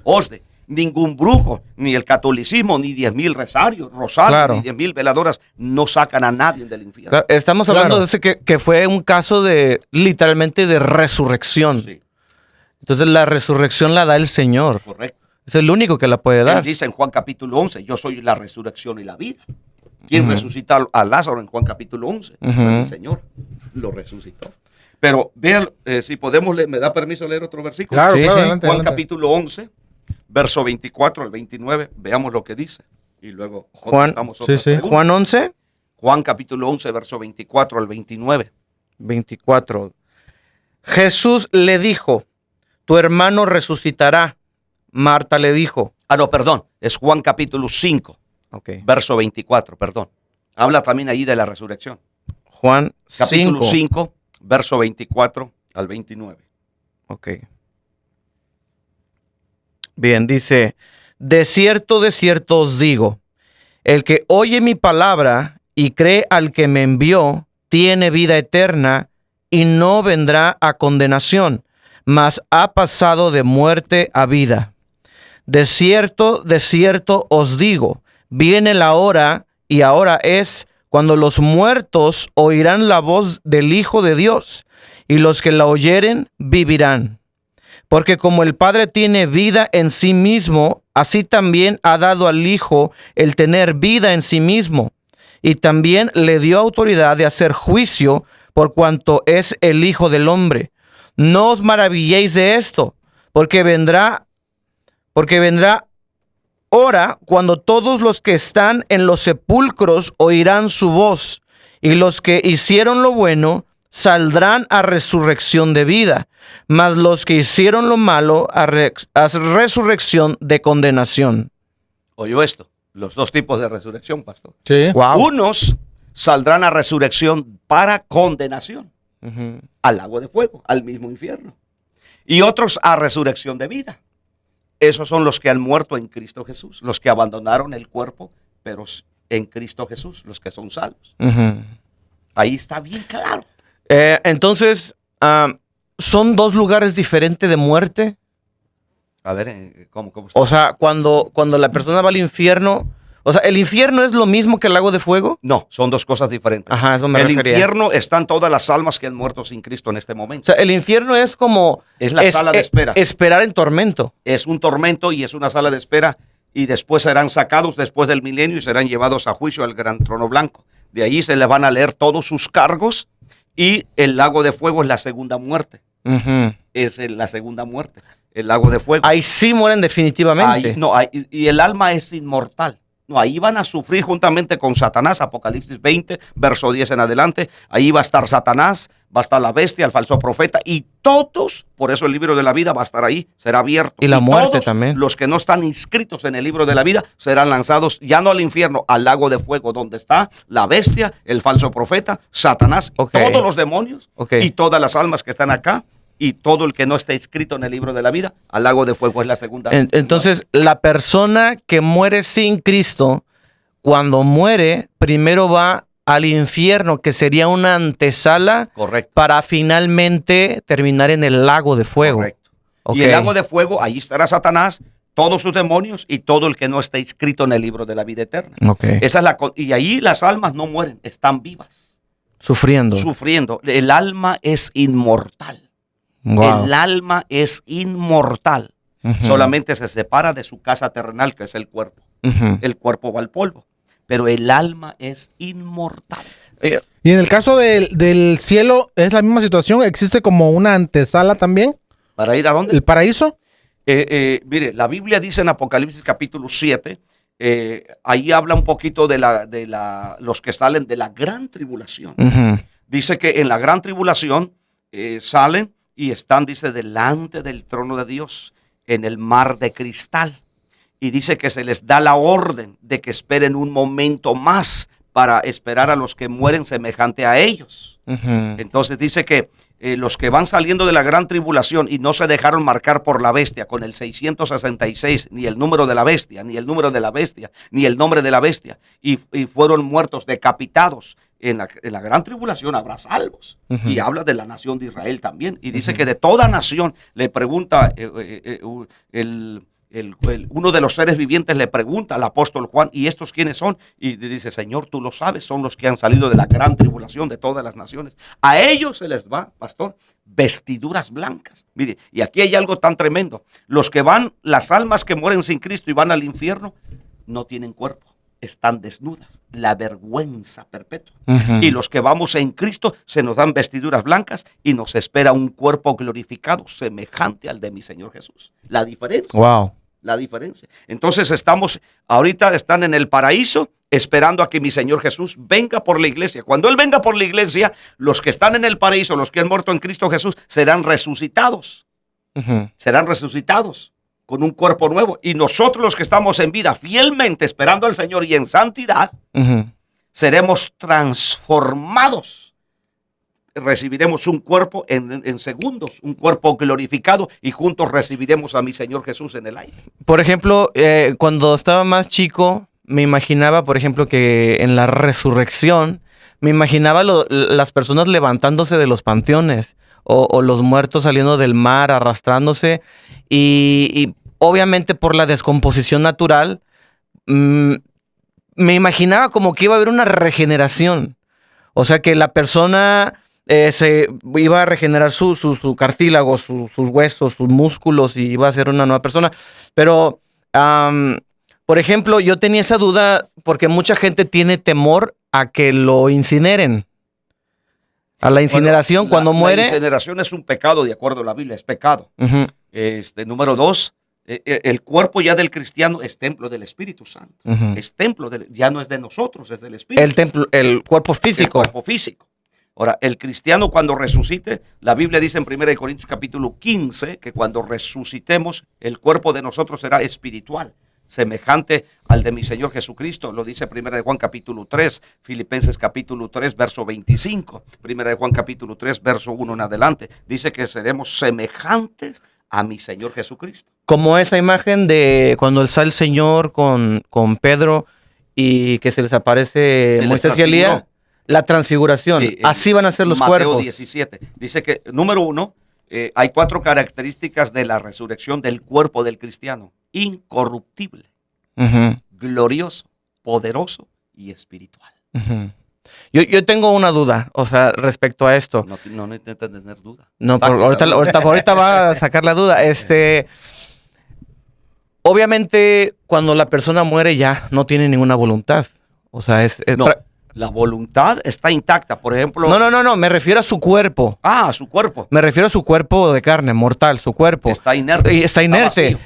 Osdi. Ningún brujo, ni el catolicismo, ni 10,000 rosarios, Claro. ni 10,000 veladoras, no sacan a nadie del infierno. Claro, estamos hablando Claro. de ese que fue un caso de, literalmente, de resurrección. Sí, Entonces la resurrección la da el Señor. correcto. Es el único que la puede Él dar. dice en Juan capítulo 11, yo soy la resurrección y la vida. ¿Quién Ujú. resucita a Lázaro en Juan capítulo 11? Ujú. Fue el Señor, lo resucitó. Pero vean, si podemos, ¿me da permiso leer otro versículo? Claro, Sí, claro, sí. adelante, Juan adelante. capítulo 11, verso 24 al 29, veamos lo que dice. Y luego Juan, contestamos otras sí. preguntas. Juan 11, Juan capítulo 11, verso 24 al 29. 24. Jesús le dijo, tu hermano resucitará. Marta le dijo. Ah, no, perdón, es Juan capítulo 5, Ok. verso 24, perdón. Habla también ahí de la resurrección. Juan Capítulo 5. 5, verso 24 al 29. Ok. Bien, dice, de cierto os digo, el que oye mi palabra y cree al que me envió, tiene vida eterna y no vendrá a condenación, mas ha pasado de muerte a vida. De cierto os digo, viene la hora y ahora es cuando los muertos oirán la voz del Hijo de Dios, y los que la oyeren vivirán. Porque como el Padre tiene vida en sí mismo, así también ha dado al Hijo el tener vida en sí mismo, y también le dio autoridad de hacer juicio por cuanto es el Hijo del Hombre. No os maravilléis de esto, porque vendrá hora cuando todos los que están en los sepulcros oirán su voz, y los que hicieron lo bueno saldrán a resurrección de vida, mas los que hicieron lo malo a resurrección de condenación. ¿Oyó esto? Los dos tipos de resurrección, pastor. Sí. Wow. Unos saldrán a resurrección para condenación, Ujú. al lago de fuego, al mismo infierno. Y otros a resurrección de vida. Esos son los que han muerto en Cristo Jesús, los que abandonaron el cuerpo, pero en Cristo Jesús, los que son salvos. Ujú. Ahí está bien claro. Entonces, ¿son dos lugares diferentes de muerte? A ver, ¿cómo está? O sea, cuando la persona va al infierno, o sea, ¿el infierno es lo mismo que el lago de fuego? No, son dos cosas diferentes. Ajá, eso me El refería. infierno están todas las almas que han muerto sin Cristo en este O momento. sea, el infierno es como... Es la sala de espera. Esperar en tormento. Es un tormento y es una sala de espera, y después serán sacados después del milenio y serán llevados a juicio al gran trono blanco. De allí se le van a leer todos sus cargos, y el lago de fuego es la segunda muerte. Ujú. Es la segunda muerte, el lago de fuego. Ahí sí mueren definitivamente. Y el alma es inmortal. No, ahí van a sufrir juntamente con Satanás, Apocalipsis 20, verso 10 en adelante. Ahí va a estar Satanás, va a estar la bestia, el falso profeta, y todos, por eso el libro de la vida va a estar ahí, será abierto. Y la muerte todos también. los que no están inscritos en el libro de la vida serán lanzados ya no al infierno, al lago de fuego, donde está la bestia, el falso profeta, Satanás, Ok. todos los demonios Ok. y todas las almas que están acá. Y todo el que no esté inscrito en el libro de la vida, al lago de fuego es la segunda. Entonces, la persona que muere sin Cristo, cuando muere, primero va al infierno, que sería una antesala Correcto. para finalmente terminar en el lago de fuego. Correcto. Ok. Y el lago de fuego, ahí estará Satanás, todos sus demonios y todo el que no esté inscrito en el libro de la vida eterna. Ok. Esa es y ahí las almas no mueren, están vivas, Sufriendo. sufriendo. El alma es inmortal. Wow. El alma es inmortal. Ujú. Solamente se separa de su casa terrenal, que es el cuerpo. Ujú. El cuerpo va al polvo, pero el alma es inmortal. Y en el caso del cielo, ¿es la misma situación? ¿Existe como una antesala también? ¿Para ir a dónde? ¿El paraíso? Mire, la Biblia dice en Apocalipsis capítulo 7, ahí habla un poquito de los que salen de la gran tribulación. Ujú. Dice que en la gran tribulación salen y están, dice, delante del trono de Dios en el mar de cristal. Y dice que se les da la orden de que esperen un momento más para esperar a los que mueren semejante a ellos. Ujú. Entonces dice que los que van saliendo de la gran tribulación y no se dejaron marcar por la bestia con el 666, ni el número de la bestia, ni el número de la bestia, ni el nombre de la bestia, y fueron muertos, decapitados, en la gran tribulación habrá salvos. Ujú. Y habla de la nación de Israel también. Y dice que de toda nación, le pregunta uno de los seres vivientes, le pregunta al apóstol Juan, ¿y estos quiénes son? Y dice, Señor, tú lo sabes, son los que han salido de la gran tribulación de todas las naciones. A ellos se les va, pastor, vestiduras blancas. Mire, y aquí hay algo tan tremendo. Los que van, las almas que mueren sin Cristo y van al infierno, no tienen cuerpo, están desnudas, la vergüenza perpetua. Ujú. Y los que vamos en Cristo se nos dan vestiduras blancas y nos espera un cuerpo glorificado semejante al de mi Señor Jesús. La diferencia. Wow. La diferencia. Entonces ahorita están en el paraíso esperando a que mi Señor Jesús venga por la iglesia. Cuando Él venga por la iglesia, los que están en el paraíso, los que han muerto en Cristo Jesús, serán resucitados. Ujú. Serán resucitados con un cuerpo nuevo. Y nosotros los que estamos en vida, fielmente esperando al Señor y en santidad, Ujú. seremos transformados. Recibiremos un cuerpo en segundos, un cuerpo glorificado, y juntos recibiremos a mi Señor Jesús en el aire. Por ejemplo, cuando estaba más chico, me imaginaba, por ejemplo, que en la resurrección, me imaginaba las personas levantándose de los panteones o los muertos saliendo del mar, arrastrándose, y obviamente por la descomposición natural, me imaginaba como que iba a haber una regeneración. O sea, que la persona se iba a regenerar su cartílago, sus huesos, sus músculos, y iba a ser una nueva persona. Pero, por ejemplo, yo tenía esa duda porque mucha gente tiene temor a que lo incineren. A la incineración, cuando muere. La incineración es un pecado, de acuerdo a la Biblia, es pecado. Uh-huh. Número 2, el cuerpo ya del cristiano es templo del Espíritu Santo. Uh-huh. Es templo, ya no es de nosotros, es del Espíritu. El cuerpo físico. El cuerpo físico. Ahora, el cristiano cuando resucite, la Biblia dice en 1 Corintios capítulo 15 que cuando resucitemos, el cuerpo de nosotros será espiritual, semejante al de mi Señor Jesucristo. Lo dice 1 Juan capítulo 3, Filipenses capítulo 3, verso 25, 1 Juan capítulo 3, verso 1 en adelante. Dice que seremos semejantes a mi Señor Jesucristo. Como esa imagen de cuando está el Señor con Pedro y que se les aparece Moisés y Elías. La transfiguración. Sí, así van a ser los Mateo cuerpos. 17. Dice que, número 1, hay 4 características de la resurrección del cuerpo del cristiano. Incorruptible, uh-huh, glorioso, poderoso y espiritual. Uh-huh. Yo tengo una duda, o sea, respecto a esto. No necesitas tener duda. No, ahorita va a sacar la duda. Obviamente, cuando la persona muere ya no tiene ninguna voluntad. O sea, no. La voluntad está intacta, por ejemplo. No, me refiero a su cuerpo. Ah, a su cuerpo. Me refiero a su cuerpo de carne, mortal, su cuerpo. Está inerte. Está inerte.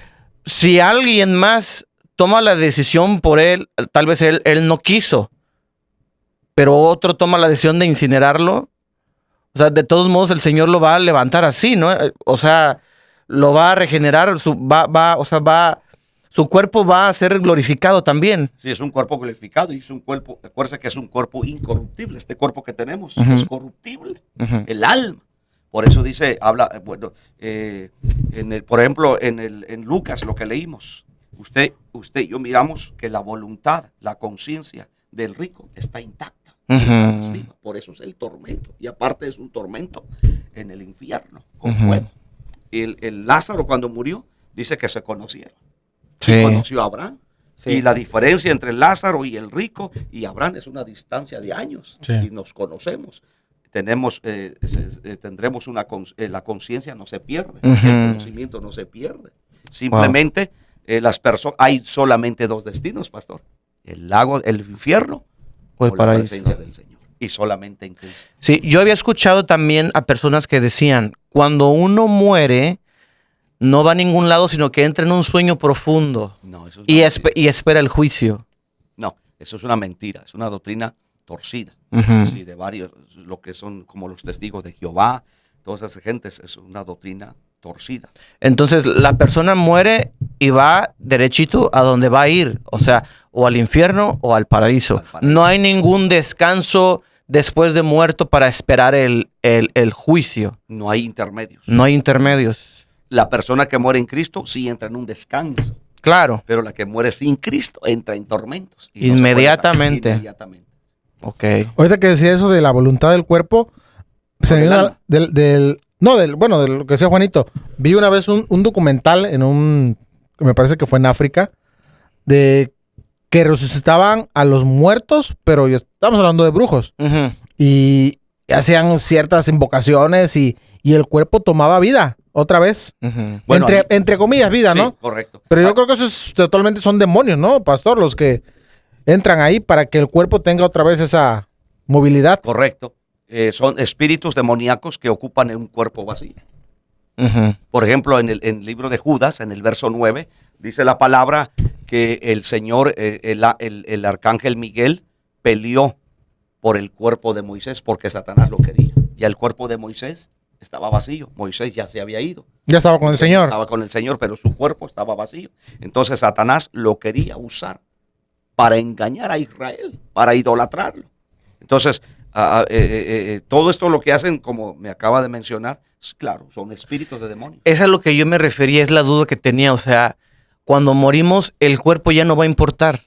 Si alguien más toma la decisión por él, tal vez él no quiso, pero otro toma la decisión de incinerarlo. O sea, de todos modos el Señor lo va a levantar así, ¿no? O sea, lo va a regenerar, su cuerpo va a ser glorificado también. Sí, es un cuerpo glorificado y es un cuerpo, acuérdense que es un cuerpo incorruptible. Este cuerpo que tenemos, uh-huh, es corruptible. Uh-huh. El alma. Por eso dice, habla, bueno, por ejemplo, en Lucas, lo que leímos, usted y yo miramos que la voluntad, la conciencia del rico está intacta. Uh-huh. Por eso es el tormento. Y aparte es un tormento en el infierno, con, uh-huh, fuego. El Lázaro cuando murió, dice que se conocieron. Sí. Conoció a Abraham. Sí. Y la diferencia entre Lázaro y el rico y Abraham es una distancia de años. Sí. Y nos conocemos. Tendremos la conciencia no se pierde. Uh-huh. El conocimiento no se pierde. Simplemente las personas, hay solamente 2 destinos, pastor. El lago, el infierno o el paraíso. La presencia del Señor. Y solamente en Cristo. Sí, yo había escuchado también a personas que decían, cuando uno muere, no va a ningún lado, sino que entra en un sueño profundo, no, eso es y espera el juicio. No, eso es una mentira, es una doctrina torcida. Uh-huh. Sí, de varios, lo que son como los testigos de Jehová, todas esas gentes, es una doctrina torcida. Entonces, la persona muere y va derechito a donde va a ir, o sea, o al infierno o al paraíso. No hay ningún descanso después de muerto para esperar el juicio. No hay intermedios. No hay intermedios. La persona que muere en Cristo sí entra en un descanso. Claro. Pero la que muere sin Cristo entra en tormentos. Inmediatamente. Inmediatamente. Ok. Ahorita que decía eso de la voluntad del cuerpo, se me dio de lo que decía Juanito. Vi una vez un documental me parece que fue en África, de que resucitaban a los muertos, pero estamos hablando de brujos. Uh-huh. Y hacían ciertas invocaciones y el cuerpo tomaba vida. Otra vez. Uh-huh. Bueno, entre comillas, vida, sí, ¿no? Correcto. Pero yo creo que eso totalmente son demonios, ¿no, pastor? Los que entran ahí para que el cuerpo tenga otra vez esa movilidad. Correcto. Son espíritus demoníacos que ocupan un cuerpo vacío. Uh-huh. Por ejemplo, en el libro de Judas, en el verso 9, dice la palabra que el Señor, el arcángel Miguel, peleó por el cuerpo de Moisés porque Satanás lo quería. Ya el cuerpo de Moisés estaba vacío. Moisés ya se había ido. Ya estaba con el Señor. Estaba con el Señor, pero su cuerpo estaba vacío. Entonces Satanás lo quería usar para engañar a Israel, para idolatrarlo. Entonces, todo esto lo que hacen, como me acaba de mencionar, claro, son espíritus de demonios. Esa es lo que yo me refería, es la duda que tenía. O sea, cuando morimos, el cuerpo ya no va a importar.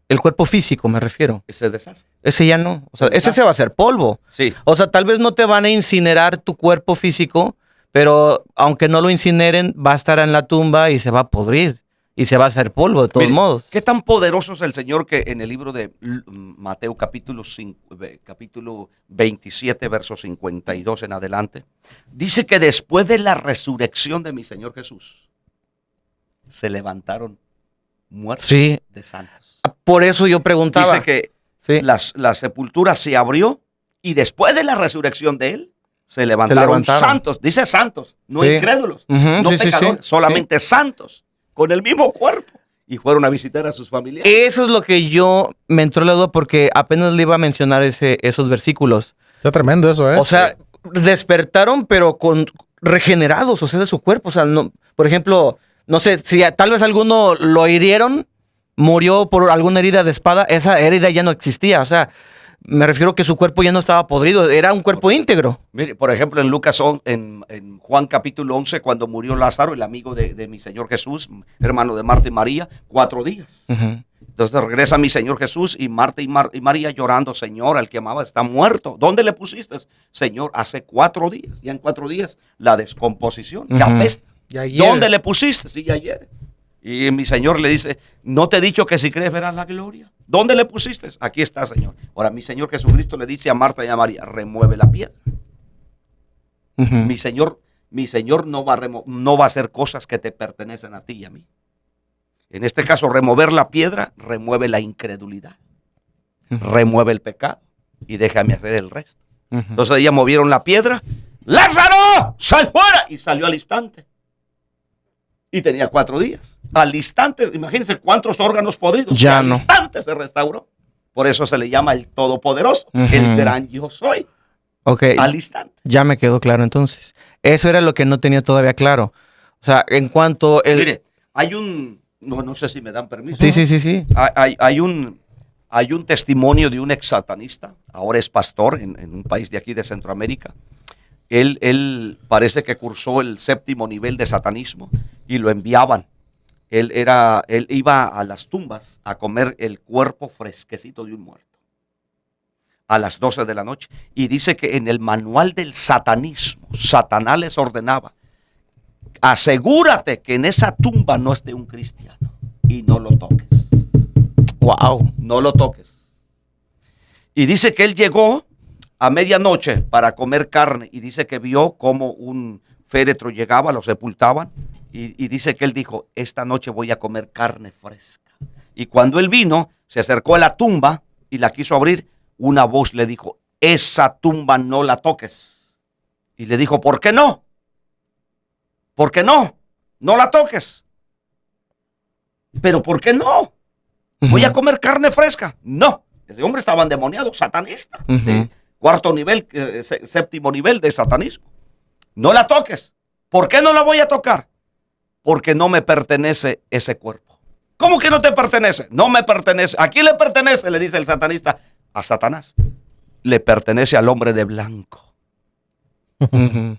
El cuerpo físico, me refiero. Ese deshace. Ese ya no. O sea, ese se va a hacer polvo. Sí. O sea, tal vez no te van a incinerar tu cuerpo físico, pero aunque no lo incineren, va a estar en la tumba y se va a podrir. y se va a hacer polvo de todos Mire, modos. ¿Qué tan poderoso es el Señor que en el libro de Mateo capítulo 27, verso 52 en adelante, dice que después de la resurrección de mi Señor Jesús, se levantaron muertos Sí. de santos? Por eso yo preguntaba. Dice que Sí. la sepultura se abrió y después de la resurrección de él, se levantaron santos. Dice santos, no Sí. incrédulos, Ujú, no sí, sí, pecadores, sí. solamente santos, con el mismo cuerpo. Y fueron a visitar a sus familiares. Eso es lo que yo me entró la duda porque apenas le iba a mencionar esos versículos. Está tremendo eso, ¿eh? O sea, despertaron, pero regenerados, o sea, de su cuerpo. O sea, no, por ejemplo, no sé, si tal vez alguno lo hirieron, murió por alguna herida de espada, esa herida ya no existía. O sea, me refiero que su cuerpo ya no estaba podrido, era un cuerpo íntegro. Mire, por ejemplo, en Lucas, en Juan capítulo 11, cuando murió Lázaro, el amigo de mi Señor Jesús, hermano de Marta y María, 4 días. Ujú. Entonces regresa mi Señor Jesús y Marta y María llorando, Señor, al que amaba está muerto. ¿Dónde le pusiste? Señor, hace 4 días. Ya en 4 días, la descomposición, ya Ujú. apesta. Y ayer. ¿Dónde le pusiste? Sí, ayer. Y mi Señor le dice, ¿no te he dicho que si crees verás la gloria? ¿Dónde le pusiste? Aquí está, Señor. Ahora, mi Señor Jesucristo le dice a Marta y a María, remueve la piedra. Ujú. Mi Señor no va a hacer cosas que te pertenecen a ti y a mí. En este caso, remover la piedra, remueve la incredulidad, Ujú. remueve el pecado y déjame hacer el resto. Ujú. Entonces ellas movieron la piedra, ¡Lázaro, sal fuera! Y salió al instante. Y tenía 4 días. Al instante, imagínense cuántos órganos podridos. Ya al no. instante se restauró. Por eso se le llama el Todopoderoso, Ujú. el gran yo soy. Ok, Al instante. ya me quedó claro entonces. Eso era lo que no tenía todavía claro. O sea, en cuanto Mire, hay un, no sé si me dan permiso. Sí. Hay un testimonio de un ex satanista, ahora es pastor en un país de aquí de Centroamérica. Él parece que cursó el 7º nivel de satanismo y lo enviaban. Él iba a las tumbas a comer el cuerpo fresquecito de un muerto a las 12 de la noche. Y dice que en el manual del satanismo, Satanás les ordenaba, asegúrate que en esa tumba no esté un cristiano y no lo toques. Wow. No lo toques. Y dice que él llegó a medianoche para comer carne y dice que vio como un féretro llegaba, lo sepultaban y dice que él dijo, esta noche voy a comer carne fresca. Y cuando él vino, se acercó a la tumba y la quiso abrir, una voz le dijo, esa tumba no la toques. Y le dijo, ¿por qué no? ¿Por qué no? No la toques. ¿Pero por qué no? Voy a comer carne fresca. No, ese hombre estaba endemoniado, satanista, de 4º nivel, 7º nivel de satanismo. No la toques. ¿Por qué no la voy a tocar? Porque no me pertenece ese cuerpo. ¿Cómo que no te pertenece? No me pertenece. ¿A quién le pertenece? Le dice el satanista. A Satanás. Le pertenece al hombre de blanco. Ujú.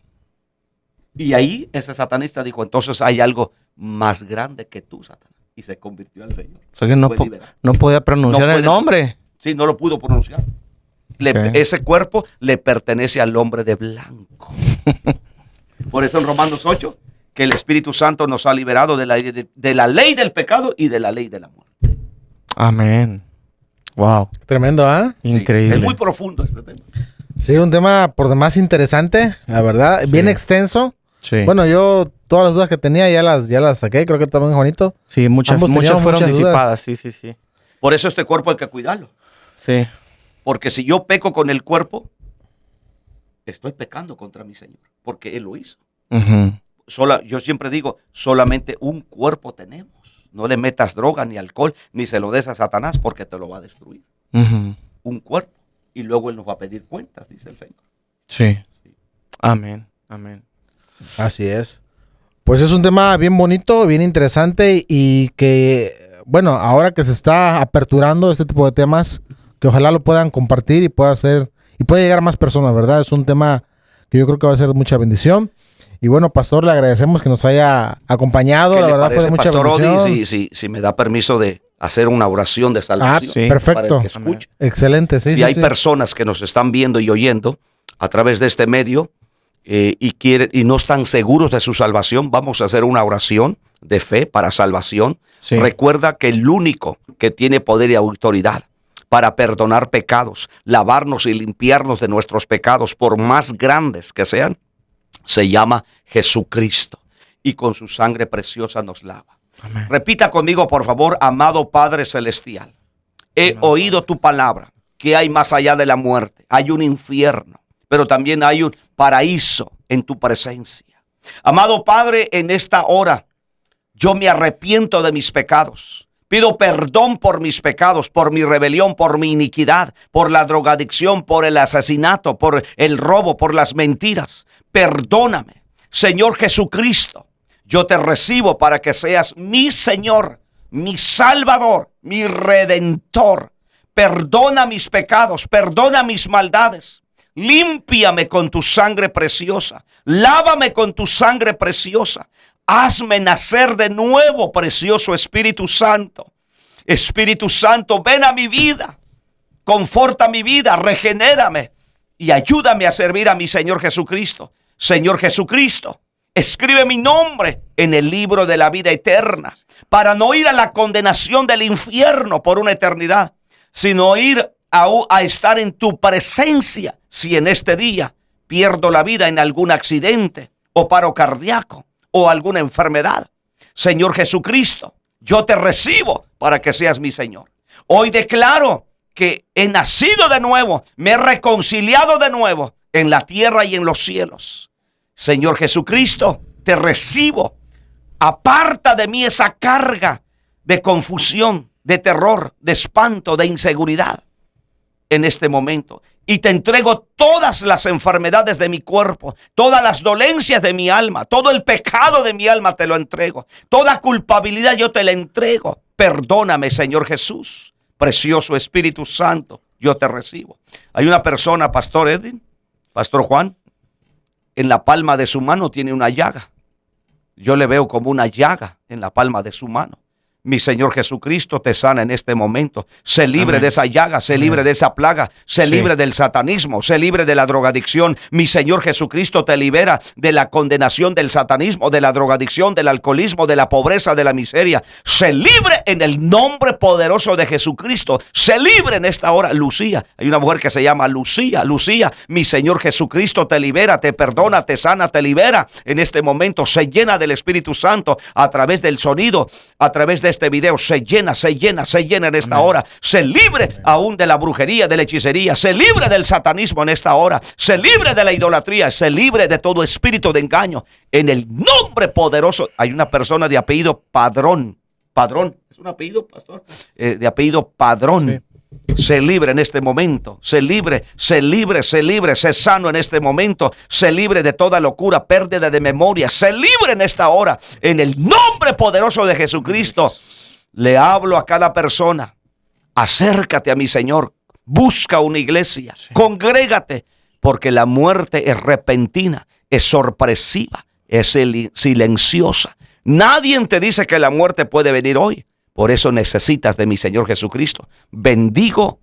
Y ahí ese satanista dijo, entonces hay algo más grande que tú, Satanás. Y se convirtió al Señor. O sea que no, Fue liberado. no podía pronunciar No el puede- nombre. Sí, no lo pudo pronunciar. Ok. Ese cuerpo le pertenece al hombre de blanco. Por eso en Romanos 8, que el Espíritu Santo nos ha liberado de la ley del pecado y de la ley de la muerte. Amén. Wow. Tremendo, ¿ah? Sí, Increíble. es muy profundo este tema. Sí, un tema por demás interesante, la verdad. Bien extenso. Sí. Bueno, yo todas las dudas que tenía ya las saqué. Creo que también, Juanito. Sí, muchas ambos teníamos fueron muchas dudas. disipadas. Sí. Por eso este cuerpo hay que cuidarlo. Sí. Porque si yo peco con el cuerpo, estoy pecando contra mi Señor. Porque Él lo hizo. Ujú. Yo siempre digo, solamente un cuerpo tenemos. No le metas droga ni alcohol, ni se lo des a Satanás porque te lo va a destruir. Ujú. Un cuerpo. Y luego Él nos va a pedir cuentas, dice el Señor. Sí. Amén. Amén. Así es. Pues es un tema bien bonito, bien interesante y que, bueno, ahora que se está aperturando este tipo de temas, que ojalá lo puedan compartir y pueda llegar a más personas, ¿verdad? Es un tema que yo creo que va a ser de mucha bendición. Y bueno, pastor, le agradecemos que nos haya acompañado. ¿Qué La le verdad fue de parece, mucha Pastor bendición. Odi, si me da permiso de hacer una oración de salvación? sí. Perfecto. Para el que escuche. Excelente, sí, Si sí, hay sí. personas que nos están viendo y oyendo a través de este medio y no están seguros de su salvación, vamos a hacer una oración de fe para salvación. Sí. Recuerda que el único que tiene poder y autoridad para perdonar pecados, lavarnos y limpiarnos de nuestros pecados, por más grandes que sean, se llama Jesucristo. Y con su sangre preciosa nos lava. Amén. Repita conmigo, por favor: amado Padre Celestial, he oído tu palabra, que hay más allá de la muerte. Hay un infierno, pero también hay un paraíso en tu presencia. Amado Padre, en esta hora yo me arrepiento de mis pecados. Pido perdón por mis pecados, por mi rebelión, por mi iniquidad, por la drogadicción, por el asesinato, por el robo, por las mentiras. Perdóname, Señor Jesucristo. Yo te recibo para que seas mi Señor, mi Salvador, mi Redentor. Perdona mis pecados, perdona mis maldades. Límpiame con tu sangre preciosa. Lávame con tu sangre preciosa. Hazme nacer de nuevo, precioso Espíritu Santo. Espíritu Santo, ven a mi vida. Conforta mi vida, regenérame y ayúdame a servir a mi Señor Jesucristo. Señor Jesucristo, escribe mi nombre en el libro de la vida eterna, para no ir a la condenación del infierno por una eternidad, sino ir a estar en tu presencia si en este día pierdo la vida en algún accidente o paro cardíaco o alguna enfermedad. Señor Jesucristo, yo te recibo para que seas mi Señor. Hoy declaro que he nacido de nuevo, me he reconciliado de nuevo en la tierra y en los cielos. Señor Jesucristo, te recibo. Aparta de mí esa carga de confusión, de terror, de espanto, de inseguridad en este momento. Y te entrego todas las enfermedades de mi cuerpo, todas las dolencias de mi alma, todo el pecado de mi alma te lo entrego. Toda culpabilidad yo te la entrego. Perdóname, Señor Jesús. Precioso Espíritu Santo, yo te recibo. Hay una persona, Pastor Edwin, Pastor Juan, en la palma de su mano tiene una llaga. Yo le veo como una llaga en la palma de su mano. Mi Señor Jesucristo te sana en este momento. Se libre de esa llaga, se libre de esa plaga, se libre del satanismo, se libre de la drogadicción. Mi Señor Jesucristo te libera de la condenación del satanismo, de la drogadicción, del alcoholismo, de la pobreza, de la miseria. Se libre en el nombre poderoso de Jesucristo. Se libre en esta hora. Lucía, hay una mujer que se llama Lucía. Lucía, mi Señor Jesucristo te libera, te perdona, te sana, te libera. En este momento se llena del Espíritu Santo a través del sonido, a través de este video, se llena en esta hora. Se libre aún de la brujería, de la hechicería. Se libre del satanismo en esta hora. Se libre de la idolatría. Se libre de todo espíritu de engaño. En el nombre poderoso. Hay una persona de apellido Padrón. Padrón, ¿es un apellido, pastor? De apellido Padrón. Sí. Se libre en este momento. Se libre. Se sano en este momento. Se libre de toda locura, pérdida de memoria. Se libre en esta hora. En el nombre poderoso de Jesucristo. Le hablo a cada persona. Acércate a mi Señor. Busca una iglesia. Sí. Congrégate. Porque la muerte es repentina, es sorpresiva, es silenciosa. Nadie te dice que la muerte puede venir hoy. Por eso necesitas de mi Señor Jesucristo. Bendigo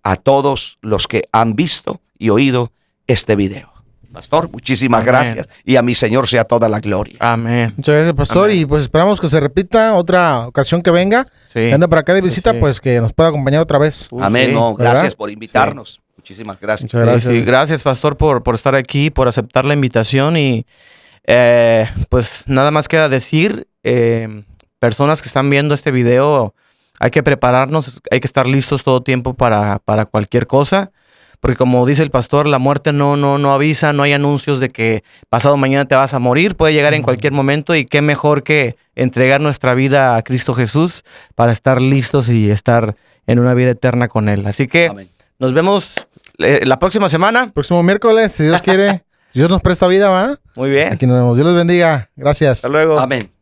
a todos los que han visto y oído este video. Pastor, muchísimas gracias. Y a mi Señor sea toda la gloria. Amén. Muchas gracias, Pastor. Amén. Y pues esperamos que se repita otra ocasión que venga. Sí. Anda para acá de visita, sí. Pues que nos pueda acompañar otra vez. Amén. No, gracias por invitarnos. Sí. Muchísimas gracias. Muchas gracias. Sí, gracias, Pastor, por estar aquí, por aceptar la invitación. Y pues nada más queda decir, personas que están viendo este video, hay que prepararnos, hay que estar listos todo tiempo para cualquier cosa. Porque como dice el pastor, la muerte no avisa, no hay anuncios de que pasado mañana te vas a morir, puede llegar en cualquier momento y qué mejor que entregar nuestra vida a Cristo Jesús para estar listos y estar en una vida eterna con Él. Así que amén. Nos vemos la próxima semana. Próximo miércoles, si Dios quiere, si Dios nos presta vida, ¿va? Muy bien. Aquí nos vemos. Dios los bendiga. Gracias. Hasta luego. Amén.